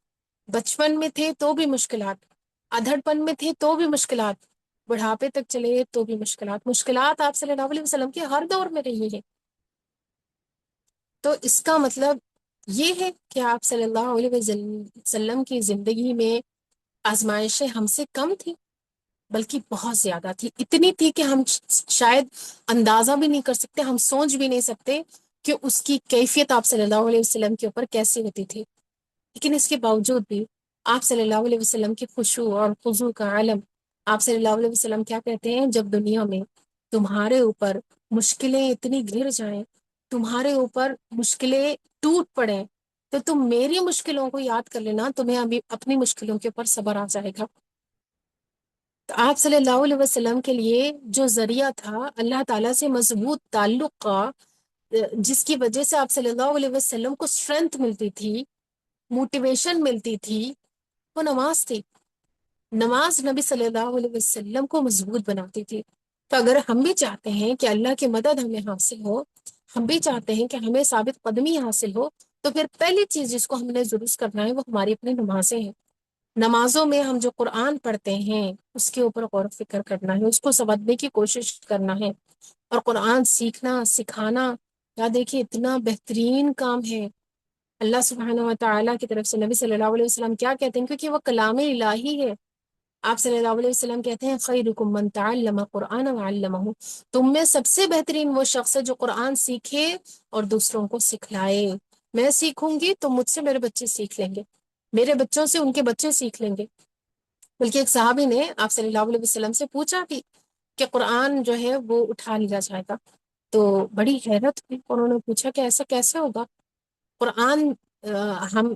بچپن میں تھے تو بھی مشکلات، ادھڑ پن میں تھے تو بھی مشکلات، بڑھاپے تک چلے تو بھی مشکلات. مشکلات آپ صلی اللہ علیہ وسلم کے ہر دور میں رہی ہے. تو اس کا مطلب یہ ہے کہ آپ صلی اللہ علیہ وسلم کی زندگی میں آزمائشیں ہم سے کم تھی. بلکہ بہت زیادہ تھی، اتنی تھی کہ ہم شاید اندازہ بھی نہیں کر سکتے، ہم سوچ بھی نہیں سکتے کہ اس کی کیفیت آپ صلی اللہ علیہ وسلم کے اوپر کیسی ہوتی تھی۔ لیکن اس کے باوجود بھی آپ صلی اللہ علیہ وسلم کی خشوع اور خضوع کا عالم، آپ صلی اللہ علیہ وسلم کیا کہتے ہیں، جب دنیا میں تمہارے اوپر مشکلیں اتنی گر جائیں، تمہارے اوپر مشکلیں ٹوٹ پڑیں، تو تم میری مشکلوں کو یاد کر لینا، تمہیں ابھی اپنی مشکلوں کے اوپر صبر آ جائے گا۔ تو آپ صلی اللہ علیہ وسلم کے لیے جو ذریعہ تھا اللہ تعالیٰ سے مضبوط تعلق کا، جس کی وجہ سے آپ صلی اللہ علیہ وسلم کو اسٹرینتھ ملتی تھی، موٹیویشن ملتی تھی، وہ نماز تھی۔ نماز نبی صلی اللہ علیہ وسلم کو مضبوط بناتی تھی۔ تو اگر ہم بھی چاہتے ہیں کہ اللہ کی مدد ہمیں حاصل ہو، ہم بھی چاہتے ہیں کہ ہمیں ثابت قدمی حاصل ہو، تو پھر پہلی چیز جس کو ہم نے ضرور کرنا ہے وہ ہماری اپنی نمازیں ہیں۔ نمازوں میں ہم جو قرآن پڑھتے ہیں اس کے اوپر غور و فکر کرنا ہے، اس کو سمجھنے کی کوشش کرنا ہے، اور قرآن سیکھنا سکھانا، یا دیکھیے اتنا بہترین کام ہے اللہ سبحانہ و تعالیٰ کی طرف سے۔ نبی صلی اللہ علیہ وسلم کیا کہتے ہیں، کیونکہ وہ کلام الہی ہے، آپ صلی اللہ علیہ وسلم کہتے ہیں خیرکم من تعلم قرآن وعلمہ، تم میں سب سے بہترین وہ شخص ہے جو قرآن سیکھے اور دوسروں کو سکھلائے۔ میں سیکھوں گی تو مجھ سے میرے بچے سیکھ لیں گے، میرے بچوں سے ان کے بچے سیکھ لیں گے۔ بلکہ ایک صحابی نے آپ صلی اللہ علیہ وسلم سے پوچھا بھی کہ قرآن جو ہے وہ اٹھا لیا جائے گا، تو بڑی حیرت ہوئی، انہوں نے پوچھا کہ ایسا کیسے ہوگا؟ قرآن ہم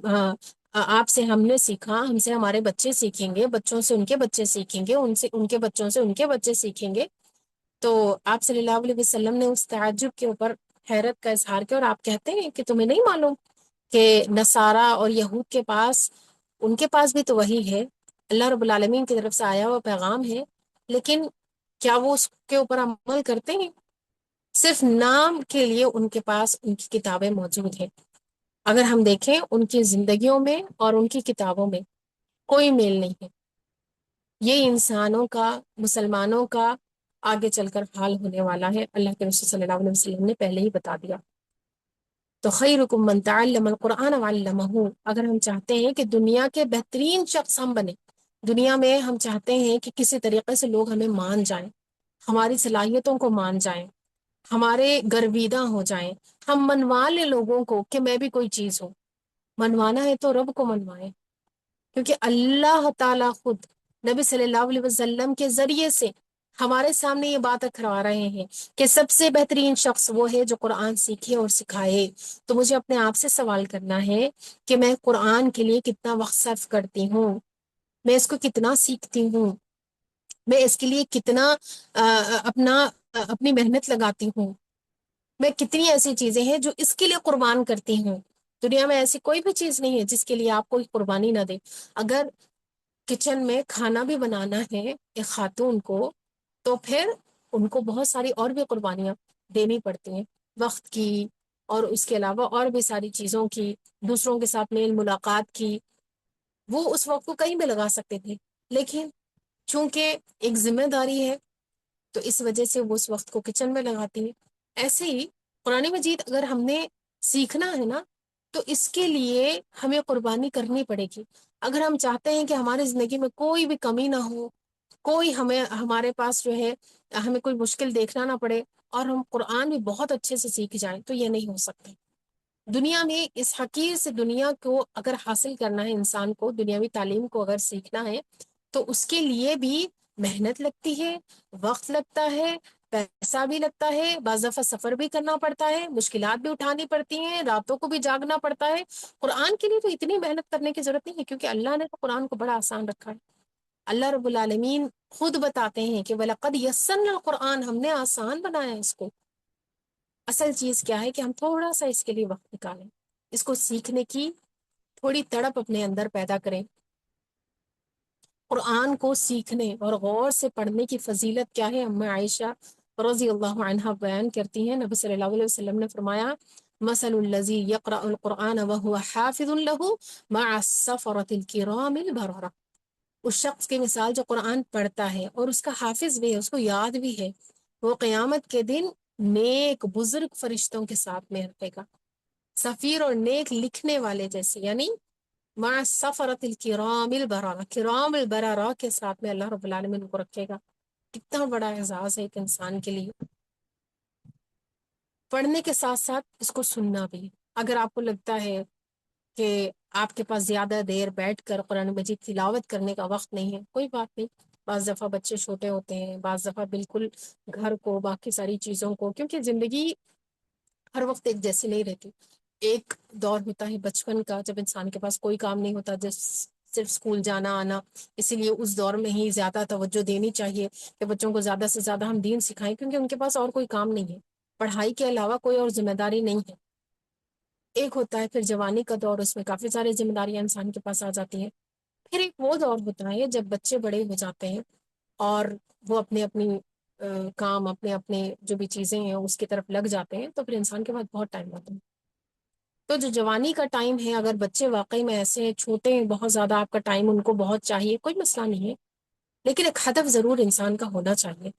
آپ سے ہم نے سیکھا، ہم سے ہمارے بچے سیکھیں گے، بچوں سے ان کے بچے سیکھیں گے، ان سے ان کے بچوں سے ان کے بچے سیکھیں گے۔ تو آپ صلی اللہ علیہ وسلم نے اس تعجب کے اوپر حیرت کا اظہار کیا، اور آپ کہتے ہیں کہ تمہیں نہیں معلوم کہ نصارہ اور یہود کے پاس، ان کے پاس بھی تو وہی ہے، اللہ رب العالمین کی طرف سے آیا ہوا پیغام ہے، لیکن کیا وہ اس کے اوپر عمل کرتے ہیں؟ صرف نام کے لیے ان کے پاس ان کی کتابیں موجود ہیں۔ اگر ہم دیکھیں ان کی زندگیوں میں اور ان کی کتابوں میں کوئی میل نہیں ہے۔ یہ انسانوں کا، مسلمانوں کا آگے چل کر حال ہونے والا ہے، اللہ کے رسول صلی اللہ علیہ وسلم نے پہلے ہی بتا دیا۔ تو خیرکم من تعلم القرآن وعلمہ، اگر ہم چاہتے ہیں کہ دنیا کے بہترین شخص ہم بنے، دنیا میں ہم چاہتے ہیں کہ کسی طریقے سے لوگ ہمیں مان جائیں، ہماری صلاحیتوں کو مان جائیں، ہمارے گرویدہ ہو جائیں، ہم منوا لیں لوگوں کو کہ میں بھی کوئی چیز ہوں۔ منوانا ہے تو رب کو منوائیں، کیونکہ اللہ تعالیٰ خود نبی صلی اللہ علیہ وسلم کے ذریعے سے ہمارے سامنے یہ بات کروا رہے ہیں کہ سب سے بہترین شخص وہ ہے جو قرآن سیکھے اور سکھائے۔ تو مجھے اپنے آپ سے سوال کرنا ہے کہ میں قرآن کے لیے کتنا وقت صرف کرتی ہوں، میں اس کو کتنا سیکھتی ہوں، میں اس کے لیے کتنا اپنی محنت لگاتی ہوں، میں کتنی ایسی چیزیں ہیں جو اس کے لیے قربان کرتی ہوں۔ دنیا میں ایسی کوئی بھی چیز نہیں ہے جس کے لیے آپ کوئی قربانی نہ دے۔ اگر کچن میں کھانا بھی بنانا ہے ایک خاتون کو، تو پھر ان کو بہت ساری اور بھی قربانیاں دینی پڑتی ہیں، وقت کی، اور اس کے علاوہ اور بھی ساری چیزوں کی، دوسروں کے ساتھ میل ملاقات کی۔ وہ اس وقت کو کہیں بھی لگا سکتے تھے، لیکن چونکہ ایک ذمہ داری ہے تو اس وجہ سے وہ اس وقت کو کچن میں لگاتی ہیں۔ ایسے ہی قرآن مجید اگر ہم نے سیکھنا ہے نا، تو اس کے لیے ہمیں قربانی کرنی پڑے گی۔ اگر ہم چاہتے ہیں کہ ہماری زندگی میں کوئی بھی کمی نہ ہو، کوئی ہمارے پاس جو ہے ہمیں کوئی مشکل دیکھنا نہ پڑے، اور ہم قرآن بھی بہت اچھے سے سیکھ جائیں، تو یہ نہیں ہو سکتا۔ دنیا میں اس حقیر سے دنیا کو اگر حاصل کرنا ہے، انسان کو دنیاوی تعلیم کو اگر سیکھنا ہے، تو اس کے لیے بھی محنت لگتی ہے، وقت لگتا ہے، پیسہ بھی لگتا ہے، بعض دفعہ سفر بھی کرنا پڑتا ہے، مشکلات بھی اٹھانی پڑتی ہیں، راتوں کو بھی جاگنا پڑتا ہے۔ قرآن کے لیے تو اتنی محنت کرنے کی ضرورت نہیں ہے، کیونکہ اللہ نے تو قرآن کو بڑا آسان رکھا ہے۔ اللہ رب العالمین خود بتاتے ہیں کہ وَلَقَدْ يَسَّرْنَا الْقُرْآنَ، ہم نے آسان بنایا ہے اس کو۔ اصل چیز کیا ہے کہ ہم تھوڑا سا اس کے لیے وقت نکالیں، اس کو سیکھنے کی تھوڑی تڑپ اپنے اندر پیدا کریں۔ قرآن کو سیکھنے اور غور سے پڑھنے کی فضیلت کیا ہے، ام عائشہ رضی اللہ عنہا بیان کرتی ہیں، نبی صلی اللہ علیہ وسلم نے فرمایا مثل الذی یقرأ القرآن وهو حافظ له مع السفرة الکرام البررہ، اس شخص کی مثال جو قرآن پڑھتا ہے اور اس کا حافظ بھی ہے، اس کو یاد بھی ہے، وہ قیامت کے دن نیک بزرگ فرشتوں کے ساتھ میں رہے گا، سفیر اور نیک لکھنے والے جیسے، یعنی مع السفرۃ الکرام البررہ، کرام البررہ کے ساتھ میں اللہ رب العالمین کو رکھے گا۔ کتنا بڑا اعزاز ہے ایک انسان کے لیے۔ پڑھنے کے ساتھ ساتھ اس کو سننا بھی۔ اگر آپ کو لگتا ہے کہ آپ کے پاس زیادہ دیر بیٹھ کر قرآن مجید تلاوت کرنے کا وقت نہیں ہے، کوئی بات نہیں۔ بعض دفعہ بچے چھوٹے ہوتے ہیں، بعض دفعہ بالکل گھر کو، باقی ساری چیزوں کو، کیونکہ زندگی ہر وقت ایک جیسی نہیں رہتی۔ ایک دور ہوتا ہے بچپن کا، جب انسان کے پاس کوئی کام نہیں ہوتا، جس صرف اسکول جانا آنا۔ اسی لیے اس دور میں ہی زیادہ توجہ دینی چاہیے کہ بچوں کو زیادہ سے زیادہ ہم دین سکھائیں، کیونکہ ان کے پاس اور کوئی کام نہیں ہے، پڑھائی کے علاوہ کوئی اور ذمہ داری نہیں ہے۔ ایک ہوتا ہے پھر جوانی کا دور، اس میں کافی ساری ذمہ داریاں انسان کے پاس آ جاتی ہیں۔ پھر ایک وہ دور ہوتا ہے جب بچے بڑے ہو جاتے ہیں اور وہ اپنے اپنی کام، اپنے اپنے جو بھی چیزیں ہیں اس کی طرف لگ جاتے ہیں، تو پھر انسان کے پاس بہت ٹائم ہوتا ہے۔ تو جو جوانی کا ٹائم ہے، اگر بچے واقعی میں ایسے ہیں، چھوٹے ہیں بہت زیادہ، آپ کا ٹائم ان کو بہت چاہیے، کوئی مسئلہ نہیں ہے، لیکن ایک ہدف ضرور انسان کا ہونا چاہیے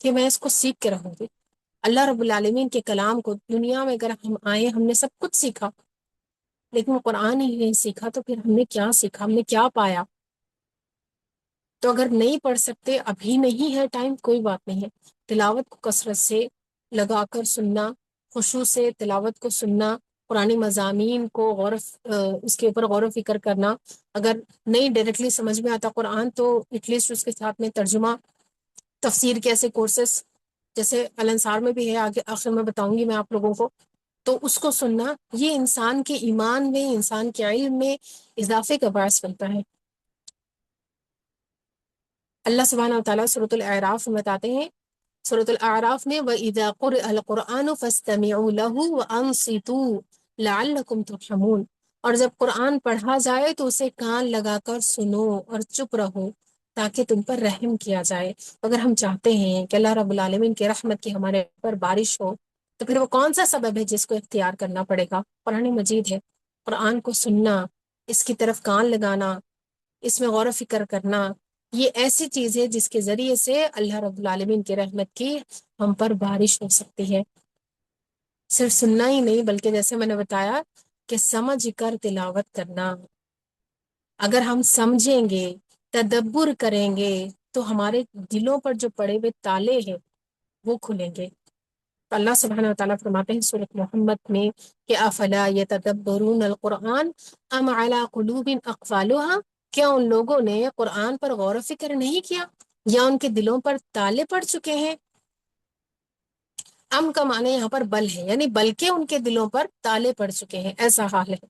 کہ میں اس کو سیکھ کے رہوں گی۔ اللہ رب العالمین کے کلام کو دنیا میں اگر ہم آئے، ہم نے سب کچھ سیکھا، لیکن وہ قرآن ہی نہیں سیکھا، تو پھر ہم نے کیا سیکھا، ہم نے کیا پایا؟ تو اگر نہیں پڑھ سکتے، ابھی نہیں ہے ٹائم، کوئی بات نہیں ہے، تلاوت کو کثرت سے لگا کر سننا، خشوع سے تلاوت کو سننا، قرآن مضامین کو اس کے اوپر غور و فکر کرنا۔ اگر نہیں ڈائریکٹلی سمجھ میں آتا قرآن، تو ایٹ لیسٹ اس کے ساتھ میں ترجمہ، تفسیر کے ایسے کورسز جیسے الانصار میں بھی ہے، آگے آخر میں بتاؤں گی میں آپ لوگوں کو، تو اس کو سننا، یہ انسان کے ایمان میں، انسان کے علم میں اضافے کا باعث بنتا ہے۔ اللہ سبحانہ و تعالیٰ سورۃ الاعراف میں بتاتے ہیں، سورۃ الاعراف میں وَإِذَا قُرِئَ الْقُرْآنُ فَاسْتَمِعُوا لَهُ وَأَنصِتُوا لَعَلَّكُمْ تُرْحَمُونَ، اور جب قرآن پڑھا جائے تو اسے کان لگا کر سنو اور چپ رہو تاکہ تم پر رحم کیا جائے۔ اگر ہم چاہتے ہیں کہ اللہ رب العالمین کی رحمت کی ہمارے پر بارش ہو، تو پھر وہ کون سا سبب ہے جس کو اختیار کرنا پڑے گا؟ قرآن مجید ہے۔ قرآن کو سننا، اس کی طرف کان لگانا، اس میں غور و فکر کرنا، یہ ایسی چیز ہے جس کے ذریعے سے اللہ رب العالمین کی رحمت کی ہم پر بارش ہو سکتی ہے۔ صرف سننا ہی نہیں، بلکہ جیسے میں نے بتایا کہ سمجھ کر تلاوت کرنا۔ اگر ہم سمجھیں گے، تدبر کریں گے، تو ہمارے دلوں پر جو پڑے ہوئے تالے ہیں وہ کھلیں گے۔ تو اللہ سبحانہ و تعالیٰ فرماتے ہیں سورۃ محمد میں کہ افلا یتدبرون القرآن ام علی قلوب اقفالها، کیا ان لوگوں نے قرآن پر غور و فکر نہیں کیا، یا ان کے دلوں پر تالے پڑ چکے ہیں؟ ام کا معنی یہاں پر بل ہے، یعنی بلکہ ان کے دلوں پر تالے پڑ چکے ہیں، ایسا حال ہے۔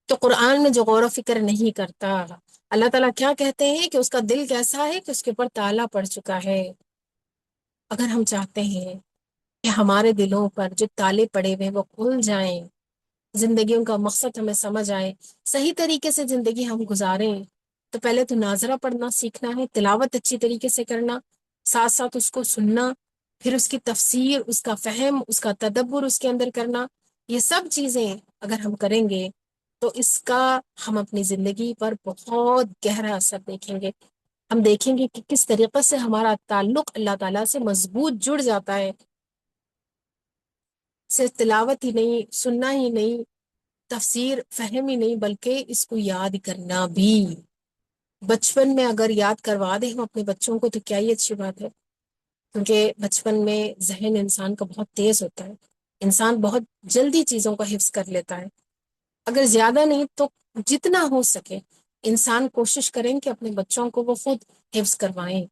تو قرآن میں جو غور و فکر نہیں کرتا، اللہ تعالیٰ کیا کہتے ہیں کہ اس کا دل کیسا ہے کہ اس کے اوپر تالا پڑ چکا ہے۔ اگر ہم چاہتے ہیں کہ ہمارے دلوں پر جو تالے پڑے ہوئے وہ کھل جائیں، زندگیوں کا مقصد ہمیں سمجھ آئے، صحیح طریقے سے زندگی ہم گزاریں، تو پہلے تو ناظرہ پڑھنا سیکھنا ہے، تلاوت اچھی طریقے سے کرنا، ساتھ ساتھ اس کو سننا، پھر اس کی تفسیر، اس کا فہم، اس کا تدبر اس کے اندر کرنا۔ یہ سب چیزیں اگر ہم کریں گے تو اس کا ہم اپنی زندگی پر بہت گہرا اثر دیکھیں گے۔ ہم دیکھیں گے کہ کس طریقے سے ہمارا تعلق اللہ تعالیٰ سے مضبوط جڑ جاتا ہے۔ صرف تلاوت ہی نہیں، سننا ہی نہیں، تفسیر فہم ہی نہیں، بلکہ اس کو یاد کرنا بھی۔ بچپن میں اگر یاد کروا دیں ہم اپنے بچوں کو تو کیا ہی اچھی بات ہے، کیونکہ بچپن میں ذہن انسان کا بہت تیز ہوتا ہے، انسان بہت جلدی چیزوں کا حفظ کر لیتا ہے۔ اگر زیادہ نہیں تو جتنا ہو سکے انسان کوشش کریں کہ اپنے بچوں کو وہ خود حفظ کروائیں،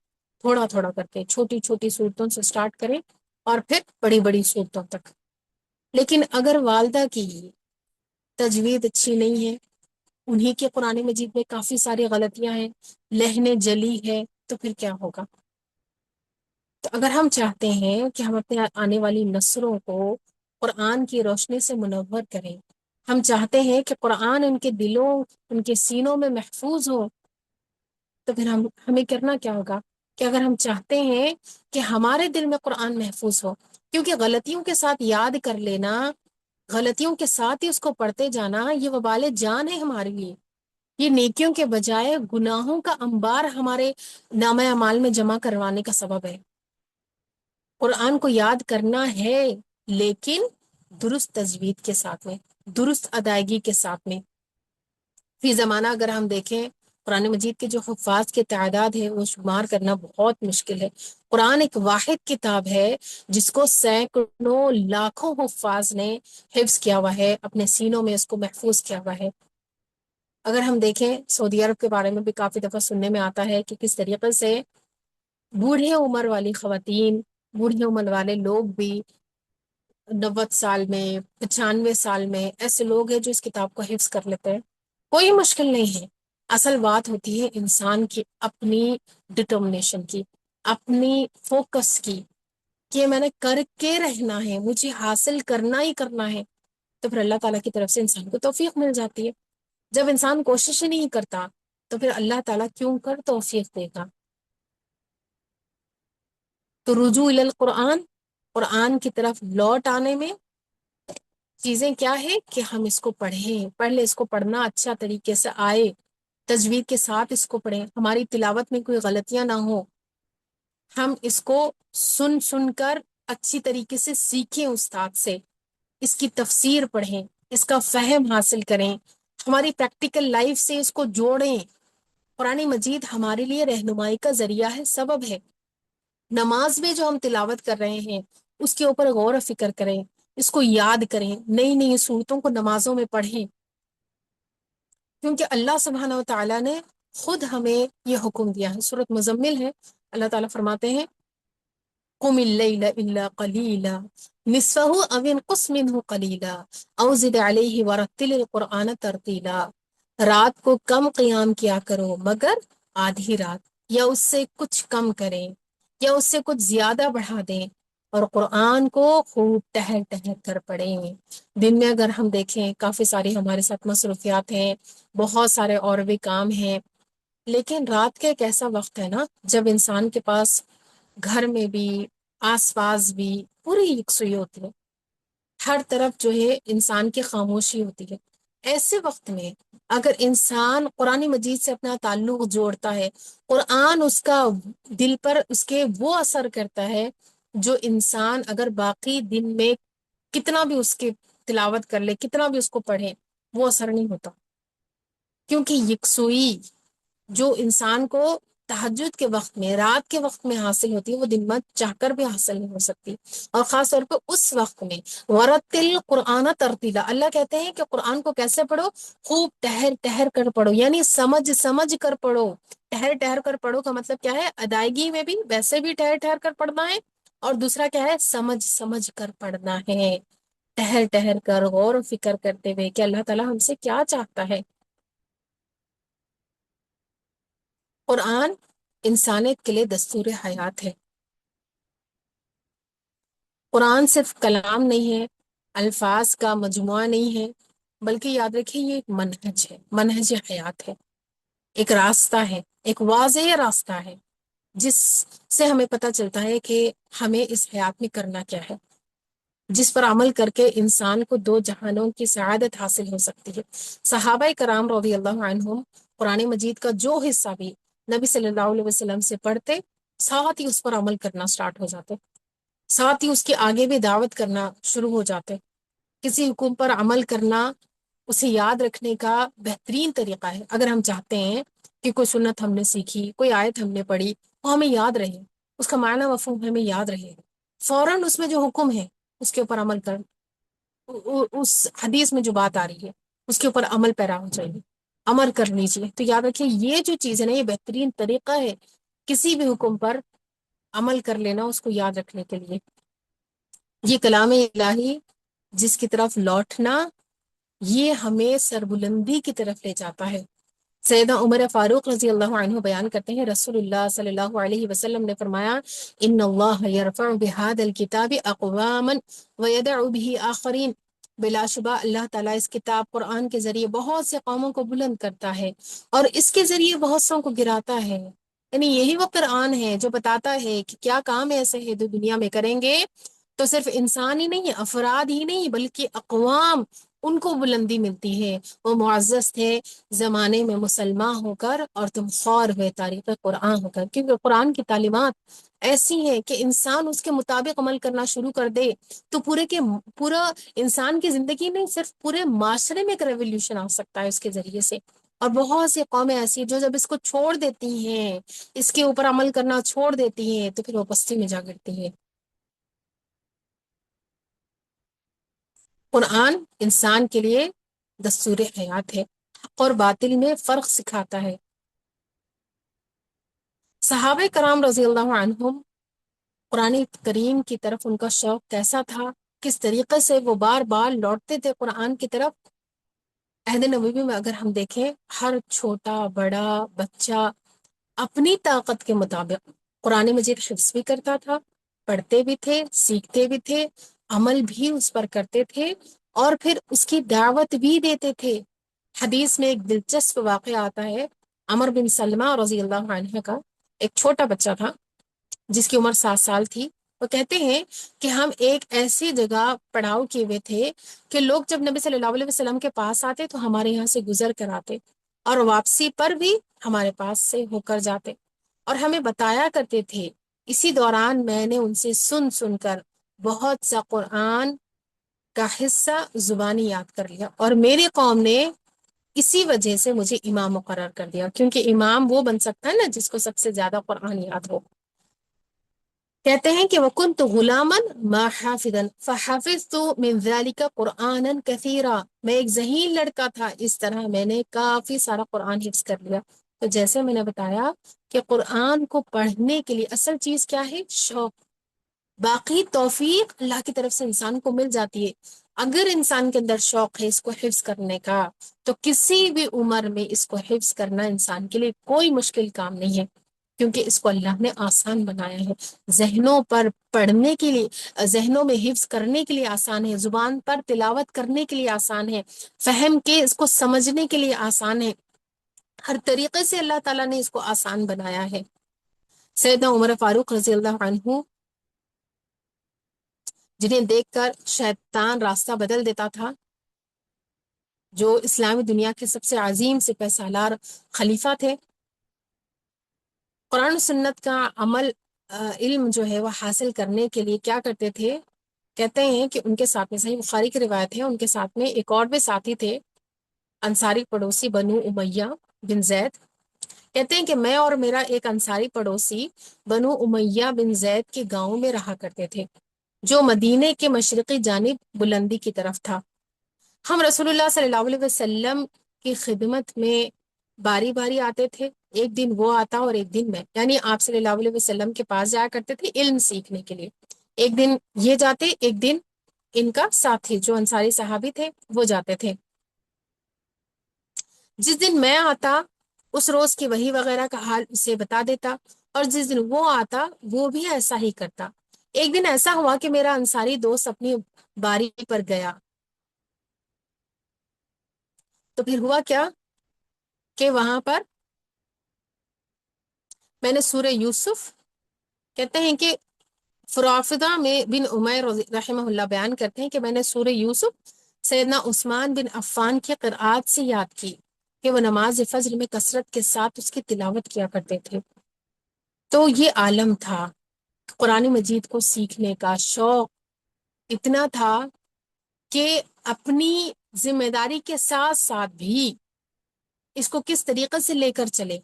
تھوڑا تھوڑا کر کے، چھوٹی چھوٹی صورتوں سے سٹارٹ کریں اور پھر بڑی بڑی صورتوں تک۔ لیکن اگر والدہ کی تجوید اچھی نہیں ہے، انہی کے قرآن مجید میں کافی ساری غلطیاں ہیں، لہن جلی ہے، تو پھر کیا ہوگا؟ تو اگر ہم چاہتے ہیں کہ ہم اپنے آنے والی نسلوں کو قرآن کی روشنی سے منور کریں، ہم چاہتے ہیں کہ قرآن ان کے دلوں، ان کے سینوں میں محفوظ ہو، تو پھر ہمیں کرنا کیا ہوگا کہ اگر ہم چاہتے ہیں کہ ہمارے دل میں قرآن محفوظ ہو، کیونکہ غلطیوں کے ساتھ یاد کر لینا، غلطیوں کے ساتھ ہی اس کو پڑھتے جانا، یہ وبال جان ہے ہمارے لیے۔ یہ نیکیوں کے بجائے گناہوں کا انبار ہمارے نامہ اعمال میں جمع کروانے کا سبب ہے۔ قرآن کو یاد کرنا ہے، لیکن درست تجوید کے ساتھ میں، درست ادائیگی کے ساتھ میں۔ فی زمانہ اگر ہم دیکھیں قرآن مجید کے جو حفاظ کی تعداد ہے وہ شمار کرنا بہت مشکل ہے۔ قرآن ایک واحد کتاب ہے جس کو سینکڑوں لاکھوں حفاظ نے حفظ کیا ہوا ہے، اپنے سینوں میں اس کو محفوظ کیا ہوا ہے۔ اگر ہم دیکھیں سعودی عرب کے بارے میں بھی کافی دفعہ سننے میں آتا ہے کہ کس طریقے سے بوڑھے عمر والی خواتین، بوڑھے عمر والے لوگ بھی 90 سال میں، 95 سال میں ایسے لوگ ہیں جو اس کتاب کو حفظ کر لیتے ہیں۔ کوئی مشکل نہیں ہے، اصل بات ہوتی ہے انسان کی اپنی ڈٹرمنیشن کی، اپنی فوکس کی، کہ میں نے کر کے رہنا ہے، مجھے حاصل کرنا ہی کرنا ہے، تو پھر اللہ تعالیٰ کی طرف سے انسان کو توفیق مل جاتی ہے۔ جب انسان کوشش ہی نہیں کرتا تو پھر اللہ تعالیٰ کیوں کر توفیق دے گا؟ تو رجوع الی القرآن، قرآن کی طرف لوٹ آنے میں چیزیں کیا ہے کہ ہم اس کو پڑھیں، پڑھ لیں، اس کو پڑھنا اچھا طریقے سے آئے، تجوید کے ساتھ اس کو پڑھیں، ہماری تلاوت میں کوئی غلطیاں نہ ہوں، ہم اس کو سن سن کر اچھی طریقے سے سیکھیں استاد سے، اس کی تفسیر پڑھیں، اس کا فہم حاصل کریں، ہماری پریکٹیکل لائف سے اس کو جوڑیں۔ قرآن مجید ہمارے لیے رہنمائی کا ذریعہ ہے، سبب ہے۔ نماز میں جو ہم تلاوت کر رہے ہیں اس کے اوپر غور و فکر کریں، اس کو یاد کریں، نئی نئی صورتوں کو نمازوں میں پڑھیں، کیونکہ اللہ سبحانہ و تعالیٰ نے خود ہمیں یہ حکم دیا ہے۔ سورۃ مزمل ہے، اللہ تعالیٰ فرماتے ہیں قم اللیل الا قلیلا نصفہ او انقص منہ قلیلا او زد علیہ ورتل القرآن ترتیلا، رات کو کم قیام کیا کرو مگر آدھی رات، یا اس سے کچھ کم کریں یا اس سے کچھ زیادہ بڑھا دیں، اور قرآن کو خوب ٹہر ٹہر کر پڑھیں۔ دن میں اگر ہم دیکھیں کافی ساری ہمارے ساتھ مصروفیات ہیں، بہت سارے اور بھی کام ہیں، لیکن رات کا ایک ایسا وقت ہے نا جب انسان کے پاس گھر میں بھی، آس پاس بھی پوری یکسوئی ہوتی ہے، ہر طرف جو ہے انسان کی خاموشی ہوتی ہے۔ ایسے وقت میں اگر انسان قرآن مجید سے اپنا تعلق جوڑتا ہے، قرآن اس کا دل پر اس کے وہ اثر کرتا ہے جو انسان اگر باقی دن میں کتنا بھی اس کی تلاوت کر لے، کتنا بھی اس کو پڑھے، وہ اثر نہیں ہوتا، کیونکہ یکسوئی جو انسان کو تہجد کے وقت میں، رات کے وقت میں حاصل ہوتی ہے، وہ دن میں چاہ کر بھی حاصل نہیں ہو سکتی، اور خاص طور پہ اس وقت میں۔ ورتل قرآن ترتیلا، اللہ کہتے ہیں کہ قرآن کو کیسے پڑھو؟ خوب ٹہر ٹہر کر پڑھو، یعنی سمجھ سمجھ کر پڑھو۔ ٹہر ٹہر کر پڑھو کا مطلب کیا ہے؟ ادائیگی میں بھی ویسے بھی ٹہر ٹہر کر پڑھنا ہے، اور دوسرا کیا ہے؟ سمجھ سمجھ کر پڑھنا ہے، ٹہر ٹہر کر غور و فکر کرتے ہوئے کہ اللہ تعالیٰ ہم سے کیا چاہتا ہے۔ قرآن انسانیت کے لیے دستور حیات ہے۔ قرآن صرف کلام نہیں ہے، الفاظ کا مجموعہ نہیں ہے، بلکہ یاد رکھیں یہ ایک منہج ہے، منہج حیات ہے، ایک راستہ ہے، ایک واضح راستہ ہے جس سے ہمیں پتہ چلتا ہے کہ ہمیں اس حیات میں کرنا کیا ہے، جس پر عمل کر کے انسان کو دو جہانوں کی سعادت حاصل ہو سکتی ہے۔ صحابہ کرام رضی اللہ عنہم قرآن مجید کا جو حصہ بھی نبی صلی اللہ علیہ وسلم سے پڑھتے، ساتھ ہی اس پر عمل کرنا سٹارٹ ہو جاتے، ساتھ ہی اس کے آگے بھی دعوت کرنا شروع ہو جاتے۔ کسی حکم پر عمل کرنا اسے یاد رکھنے کا بہترین طریقہ ہے۔ اگر ہم چاہتے ہیں کہ کوئی سنت ہم نے سیکھی، کوئی آیت ہم نے پڑھی، وہ ہمیں یاد رہے، اس کا معنی مفہوم ہمیں یاد رہے، فوراً اس میں جو حکم ہے اس کے اوپر عمل کر، اس حدیث میں جو بات آ رہی ہے اس کے اوپر عمل پیرا ہو چاہیے، عمل کر لیجیے۔ تو یاد رکھیے یہ جو چیز ہے نا، یہ بہترین طریقہ ہے کسی بھی حکم پر عمل کر لینا، اس کو یاد رکھنے کے لیے۔ یہ کلام الہی جس کی طرف لوٹنا، یہ ہمیں سربلندی کی طرف لے جاتا ہے۔ سیدہ عمر فاروق رضی اللہ عنہ بیان کرتے ہیں رسول اللہ صلی اللہ علیہ وسلم نے فرمایا ان اللہ یرفع بہذا الکتاب اقواما ویدع به آخرین، بلا شبہ اللہ تعالیٰ اس کتاب قرآن کے ذریعے بہت سے قوموں کو بلند کرتا ہے اور اس کے ذریعے بہت سوں کو گراتا ہے۔ یعنی یہی وہ قرآن ہے جو بتاتا ہے کہ کیا کام ایسے ہے جو دنیا میں کریں گے تو صرف انسان ہی نہیں، افراد ہی نہیں، بلکہ اقوام، ان کو بلندی ملتی ہے، وہ معزز تھے زمانے میں مسلمان ہو کر اور تم خوار ہوئے تاریخ قرآن ہو کر، کیونکہ قرآن کی تعلیمات ایسی ہیں کہ انسان اس کے مطابق عمل کرنا شروع کر دے تو پورا انسان کی زندگی میں صرف پورے معاشرے میں ایک ریولیوشن آ سکتا ہے اس کے ذریعے سے۔ اور بہت سی قومیں ایسی جو جب اس کو چھوڑ دیتی ہیں، اس کے اوپر عمل کرنا چھوڑ دیتی ہیں، تو پھر وہ پستی میں جا گرتی ہیں۔ قرآن انسان کے لیے دستور حیات ہے اور باطل میں فرق سکھاتا ہے۔ صحابہ کرام رضی اللہ عنہم، قرآن کریم کی طرف ان کا شوق کیسا تھا، کس طریقے سے وہ بار بار لوٹتے تھے قرآن کی طرف۔ عہد نبوی میں اگر ہم دیکھیں، ہر چھوٹا بڑا بچہ اپنی طاقت کے مطابق قرآن مجید حفظ بھی کرتا تھا، پڑھتے بھی تھے، سیکھتے بھی تھے، عمل بھی اس پر کرتے تھے، اور پھر اس کی دعوت بھی دیتے تھے۔ حدیث میں ایک دلچسپ واقعہ آتا ہے، عمر بن سلمہ رضی اللہ عنہ کا، ایک چھوٹا بچہ تھا جس کی عمر 7 سال تھی۔ وہ کہتے ہیں کہ ہم ایک ایسی جگہ پڑاؤ کیے ہوئے تھے کہ لوگ جب نبی صلی اللہ علیہ وسلم کے پاس آتے تو ہمارے یہاں سے گزر کر آتے، اور واپسی پر بھی ہمارے پاس سے ہو کر جاتے، اور ہمیں بتایا کرتے تھے۔ اسی دوران میں نے ان سے سن سن کر بہت سا قرآن کا حصہ زبانی یاد کر لیا، اور میری قوم نے اسی وجہ سے مجھے امام مقرر کر دیا، کیونکہ امام وہ بن سکتا ہے نا جس کو سب سے زیادہ قرآن یاد ہو۔ کہتے ہیں کہ وَكُنْتُ غُلَامًا مَا حَافِظًا فَحَفِظْتُ مِنْ ذَلِكَ قُرْآنًا كَثِيرًا، میں ایک ذہین لڑکا تھا، اس طرح میں نے کافی سارا قرآن حفظ کر لیا۔ تو جیسے میں نے بتایا کہ قرآن کو پڑھنے کے لیے اصل چیز کیا ہے؟ شوق۔ باقی توفیق اللہ کی طرف سے انسان کو مل جاتی ہے۔ اگر انسان کے اندر شوق ہے اس کو حفظ کرنے کا، تو کسی بھی عمر میں اس کو حفظ کرنا انسان کے لیے کوئی مشکل کام نہیں ہے، کیونکہ اس کو اللہ نے آسان بنایا ہے۔ ذہنوں پر پڑھنے کے لیے، ذہنوں میں حفظ کرنے کے لیے آسان ہے، زبان پر تلاوت کرنے کے لیے آسان ہے، فہم کے اس کو سمجھنے کے لیے آسان ہے۔ ہر طریقے سے اللہ تعالیٰ نے اس کو آسان بنایا ہے۔ سیدنا عمر فاروق رضی اللہ عنہ، جنہیں دیکھ کر شیطان راستہ بدل دیتا تھا، جو اسلامی دنیا کے سب سے عظیم سپہ سالار خلیفہ تھے، قرآن و سنت کا عمل علم جو ہے وہ حاصل کرنے کے لیے کیا کرتے تھے؟ کہتے ہیں کہ ان کے ساتھ میں، صحیح بخاری کی روایت ہے، ان کے ساتھ میں ایک اور بھی ساتھی تھے، انصاری پڑوسی بنو امیہ بن زید۔ کہتے ہیں کہ میں اور میرا ایک انصاری پڑوسی بنو امیہ بن زید کے گاؤں میں رہا کرتے تھے، جو مدینے کے مشرقی جانب بلندی کی طرف تھا۔ ہم رسول اللہ صلی اللہ علیہ وسلم کی خدمت میں باری باری آتے تھے، ایک دن وہ آتا اور ایک دن میں، یعنی آپ صلی اللہ علیہ وسلم کے پاس جایا کرتے تھے علم سیکھنے کے لیے، ایک دن یہ جاتے، ایک دن ان کا ساتھی جو انصاری صحابی تھے وہ جاتے تھے۔ جس دن میں آتا اس روز کی وحی وغیرہ کا حال اسے بتا دیتا، اور جس دن وہ آتا وہ بھی ایسا ہی کرتا۔ ایک دن ایسا ہوا کہ میرا انصاری دوست اپنی باری پر گیا، تو پھر ہوا کیا کہ وہاں پر میں نے سورہ یوسف، کہتے ہیں کہ فرافدہ میں بن عمیر رحمہ اللہ بیان کرتے ہیں کہ میں نے سورہ یوسف سیدنا عثمان بن عفان کی قرآت سے یاد کی کہ وہ نماز فجر میں کثرت کے ساتھ اس کی تلاوت کیا کرتے تھے۔ تو یہ عالم تھا، قرآن مجید کو سیکھنے کا شوق اتنا تھا کہ اپنی ذمہ داری کے ساتھ ساتھ بھی اس کو کس طریقے سے لے کر چلے،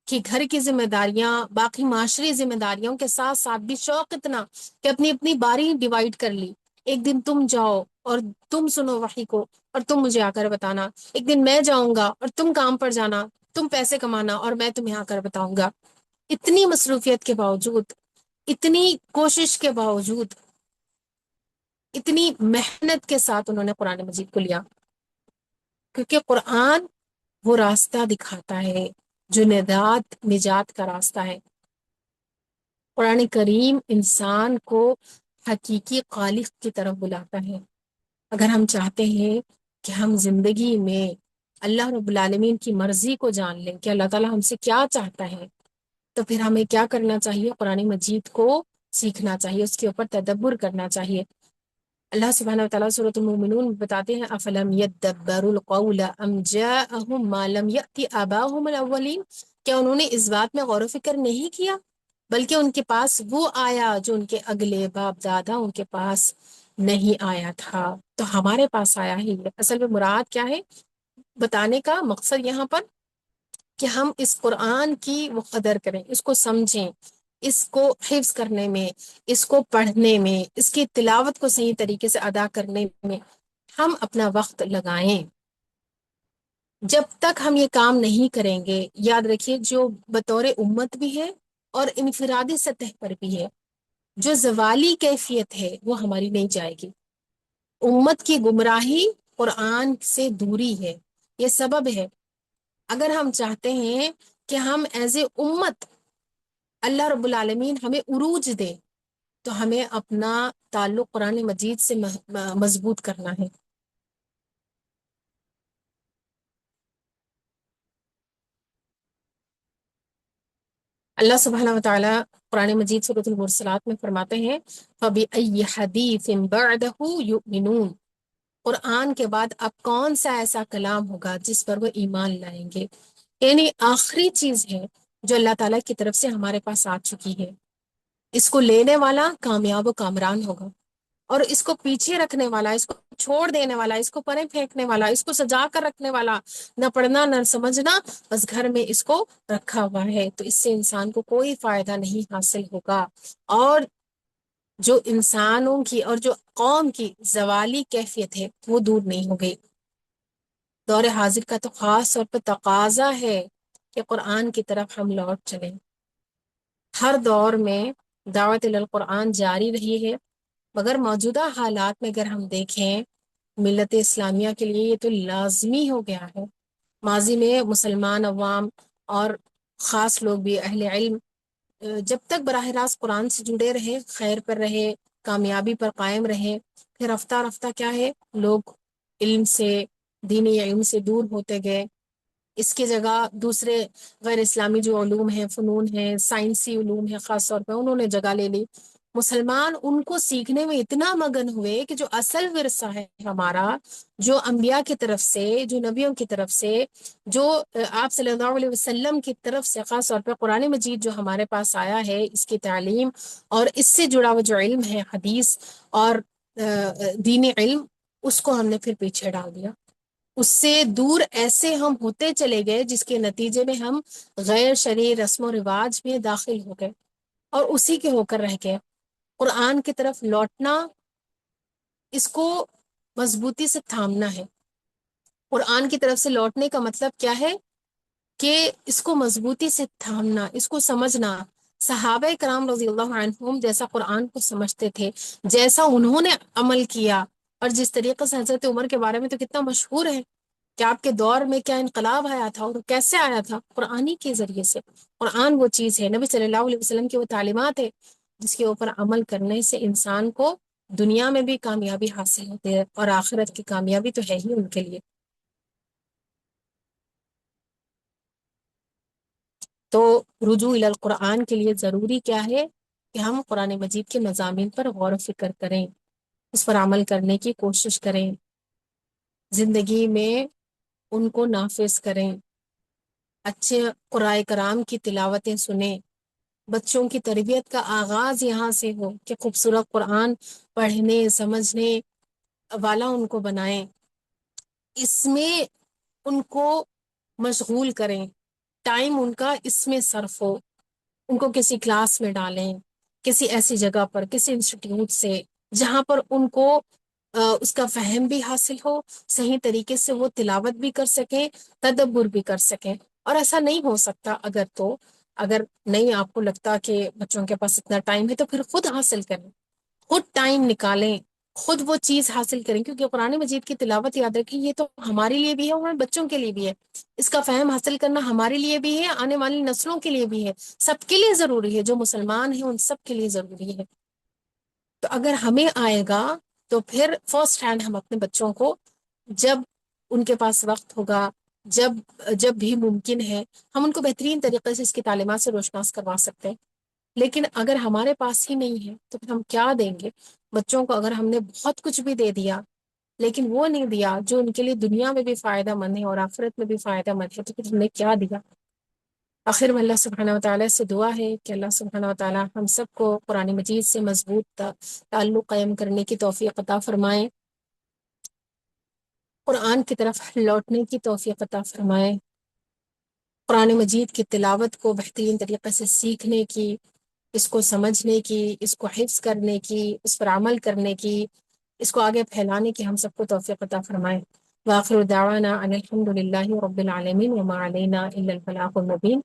کہ گھر کی ذمہ داریاں، باقی معاشری ذمہ داریوں کے ساتھ ساتھ بھی شوق اتنا کہ اپنی اپنی باری ڈیوائیڈ کر لی۔ ایک دن تم جاؤ اور تم سنو وحی کو اور تم مجھے آ کر بتانا، ایک دن میں جاؤں گا اور تم کام پر جانا، تم پیسے کمانا اور میں تمہیں آ کر بتاؤں گا۔ اتنی مصروفیت کے باوجود، اتنی کوشش کے باوجود، اتنی محنت کے ساتھ انہوں نے قرآن مجید کو لیا، کیونکہ قرآن وہ راستہ دکھاتا ہے جو نجات کا راستہ ہے۔ قرآن کریم انسان کو حقیقی خالق کی طرف بلاتا ہے۔ اگر ہم چاہتے ہیں کہ ہم زندگی میں اللہ رب العالمین کی مرضی کو جان لیں کہ اللہ تعالیٰ ہم سے کیا چاہتا ہے، تو پھر ہمیں کیا کرنا چاہیے؟ قرآن مجید کو سیکھنا چاہیے، اس کے اوپر تدبر کرنا چاہیے۔ اللہ سبحانہ وتعالیٰ سورۃ المؤمنون بتاتے ہیں افلم یدبروا القول ام جاءہم ما لم یأت آباؤہم الاولین، کیا انہوں نے اس بات میں غور و فکر نہیں کیا بلکہ ان کے پاس وہ آیا جو ان کے اگلے باپ دادا ان کے پاس نہیں آیا تھا، تو ہمارے پاس آیا ہی ہے۔ اصل میں مراد کیا ہے؟ بتانے کا مقصد یہاں پر کہ ہم اس قرآن کی وہ قدر کریں، اس کو سمجھیں، اس کو حفظ کرنے میں، اس کو پڑھنے میں، اس کی تلاوت کو صحیح طریقے سے ادا کرنے میں ہم اپنا وقت لگائیں۔ جب تک ہم یہ کام نہیں کریں گے، یاد رکھیے، جو بطور امت بھی ہے اور انفرادی سطح پر بھی ہے، جو زوالی کیفیت ہے وہ ہماری نہیں جائے گی۔ امت کی گمراہی قرآن سے دوری ہے، یہ سبب ہے۔ اگر ہم چاہتے ہیں کہ ہم ایز اے امت اللہ رب العالمین ہمیں عروج دے، تو ہمیں اپنا تعلق قرآن مجید سے مضبوط کرنا ہے۔ اللہ سبحانہ وتعالیٰ قرآن مجید سورۃ المرسلات میں فرماتے ہیں فَبِأَيِّ حَدِيثٍ بَعْدَهُ يُؤْمِنُونَ، قرآن کے بعد اب کون سا ایسا کلام ہوگا جس پر وہ ایمان لائیں گے؟ یعنی آخری چیز ہے جو اللہ تعالیٰ کی طرف سے ہمارے پاس آ چکی ہے، اس کو لینے والا کامیاب و کامران ہوگا، اور اس کو پیچھے رکھنے والا، اس کو چھوڑ دینے والا، اس کو پرے پھینکنے والا، اس کو سجا کر رکھنے والا، نہ پڑھنا نہ سمجھنا، بس گھر میں اس کو رکھا ہوا ہے، تو اس سے انسان کو کوئی فائدہ نہیں حاصل ہوگا، اور جو انسانوں کی اور جو قوم کی زوالی کیفیت ہے وہ دور نہیں ہو گئی۔ دور حاضر کا تو خاص طور پہ تقاضا ہے کہ قرآن کی طرف ہم لوٹ چلیں۔ ہر دور میں دعوت القرآن جاری رہی ہے، مگر موجودہ حالات میں اگر ہم دیکھیں، ملت اسلامیہ کے لیے یہ تو لازمی ہو گیا ہے۔ ماضی میں مسلمان عوام اور خاص لوگ بھی، اہل علم، جب تک براہ راست قرآن سے جڑے رہے، خیر پر رہے، کامیابی پر قائم رہے، پھر رفتہ رفتہ کیا ہے، لوگ علم سے، دینی علم سے دور ہوتے گئے، اس کی جگہ دوسرے غیر اسلامی جو علوم ہیں، فنون ہیں، سائنسی علوم ہیں، خاص طور پہ انہوں نے جگہ لے لی۔ مسلمان ان کو سیکھنے میں اتنا مگن ہوئے کہ جو اصل ورثہ ہے ہمارا، جو انبیاء کی طرف سے، جو نبیوں کی طرف سے، جو آپ صلی اللہ علیہ وسلم کی طرف سے خاص طور پہ قرآن مجید جو ہمارے پاس آیا ہے، اس کی تعلیم اور اس سے جڑا ہوا جو علم ہے، حدیث اور دینی علم، اس کو ہم نے پھر پیچھے ڈال دیا، اس سے دور ایسے ہم ہوتے چلے گئے جس کے نتیجے میں ہم غیر شرعی رسم و رواج میں داخل ہو گئے اور اسی کے ہو کر رہ گئے۔ قرآن کی طرف لوٹنا، اس کو مضبوطی سے تھامنا ہے۔ قرآن کی طرف سے لوٹنے کا مطلب کیا ہے کہ اس کو مضبوطی سے تھامنا، اس کو سمجھنا۔ صحابہ کرام رضی اللہ عنہم جیسا قرآن کو سمجھتے تھے، جیسا انہوں نے عمل کیا، اور جس طریقے سے حضرت عمر کے بارے میں تو کتنا مشہور ہے کہ آپ کے دور میں کیا انقلاب آیا تھا اور کیسے آیا تھا، قرآنی کے ذریعے سے۔ قرآن وہ چیز ہے، نبی صلی اللہ علیہ وسلم کی وہ تعلیمات ہے جس کے اوپر عمل کرنے سے انسان کو دنیا میں بھی کامیابی حاصل ہوتی ہے، اور آخرت کی کامیابی تو ہے ہی ان کے لیے۔ تو رجوع الی القرآن کے لیے ضروری کیا ہے کہ ہم قرآن مجید کے مضامین پر غور و فکر کریں، اس پر عمل کرنے کی کوشش کریں، زندگی میں ان کو نافذ کریں، اچھے قرآن کرام کی تلاوتیں سنیں۔ بچوں کی تربیت کا آغاز یہاں سے ہو کہ خوبصورت قرآن پڑھنے سمجھنے والا ان کو بنائیں، اس میں ان کو مشغول کریں، ٹائم ان کا اس میں صرف ہو، ان کو کسی کلاس میں ڈالیں، کسی ایسی جگہ پر، کسی انسٹیٹیوٹ سے جہاں پر ان کو اس کا فہم بھی حاصل ہو، صحیح طریقے سے وہ تلاوت بھی کر سکیں، تدبر بھی کر سکیں۔ اور ایسا نہیں ہو سکتا اگر نہیں آپ کو لگتا کہ بچوں کے پاس اتنا ٹائم ہے، تو پھر خود حاصل کریں، خود ٹائم نکالیں، خود وہ چیز حاصل کریں، کیونکہ قرآن مجید کی تلاوت، یاد رکھیں، یہ تو ہمارے لیے بھی ہے اور بچوں کے لیے بھی ہے، اس کا فہم حاصل کرنا ہمارے لیے بھی ہے، آنے والی نسلوں کے لیے بھی ہے، سب کے لیے ضروری ہے، جو مسلمان ہیں ان سب کے لیے ضروری ہے۔ تو اگر ہمیں آئے گا تو پھر فرسٹ ہینڈ ہم اپنے بچوں کو، جب ان کے پاس وقت ہوگا، جب جب بھی ممکن ہے، ہم ان کو بہترین طریقے سے اس کی تعلیمات سے روشناس کروا سکتے ہیں۔ لیکن اگر ہمارے پاس ہی نہیں ہے تو پھر ہم کیا دیں گے بچوں کو؟ اگر ہم نے بہت کچھ بھی دے دیا لیکن وہ نہیں دیا جو ان کے لیے دنیا میں بھی فائدہ مند ہے اور آخرت میں بھی فائدہ مند ہے، تو پھر ہم نے کیا دیا؟ آخر میں اللہ سبحانہ وتعالیٰ سے دعا ہے کہ اللہ سبحانہ وتعالیٰ ہم سب کو قرآن مجید سے مضبوط تعلق قائم کرنے کی توفیق عطا فرمائیں، قرآن کی طرف لوٹنے کی توفیق عطا فرمائے، قرآن مجید کی تلاوت کو بہترین طریقے سے سیکھنے کی، اس کو سمجھنے کی، اس کو حفظ کرنے کی، اس پر عمل کرنے کی، اس کو آگے پھیلانے کی ہم سب کو توفیق عطا فرمائے۔ وآخر دعوانا ان الحمد للہ رب العالمین وما علینا الا البلاغ المبین۔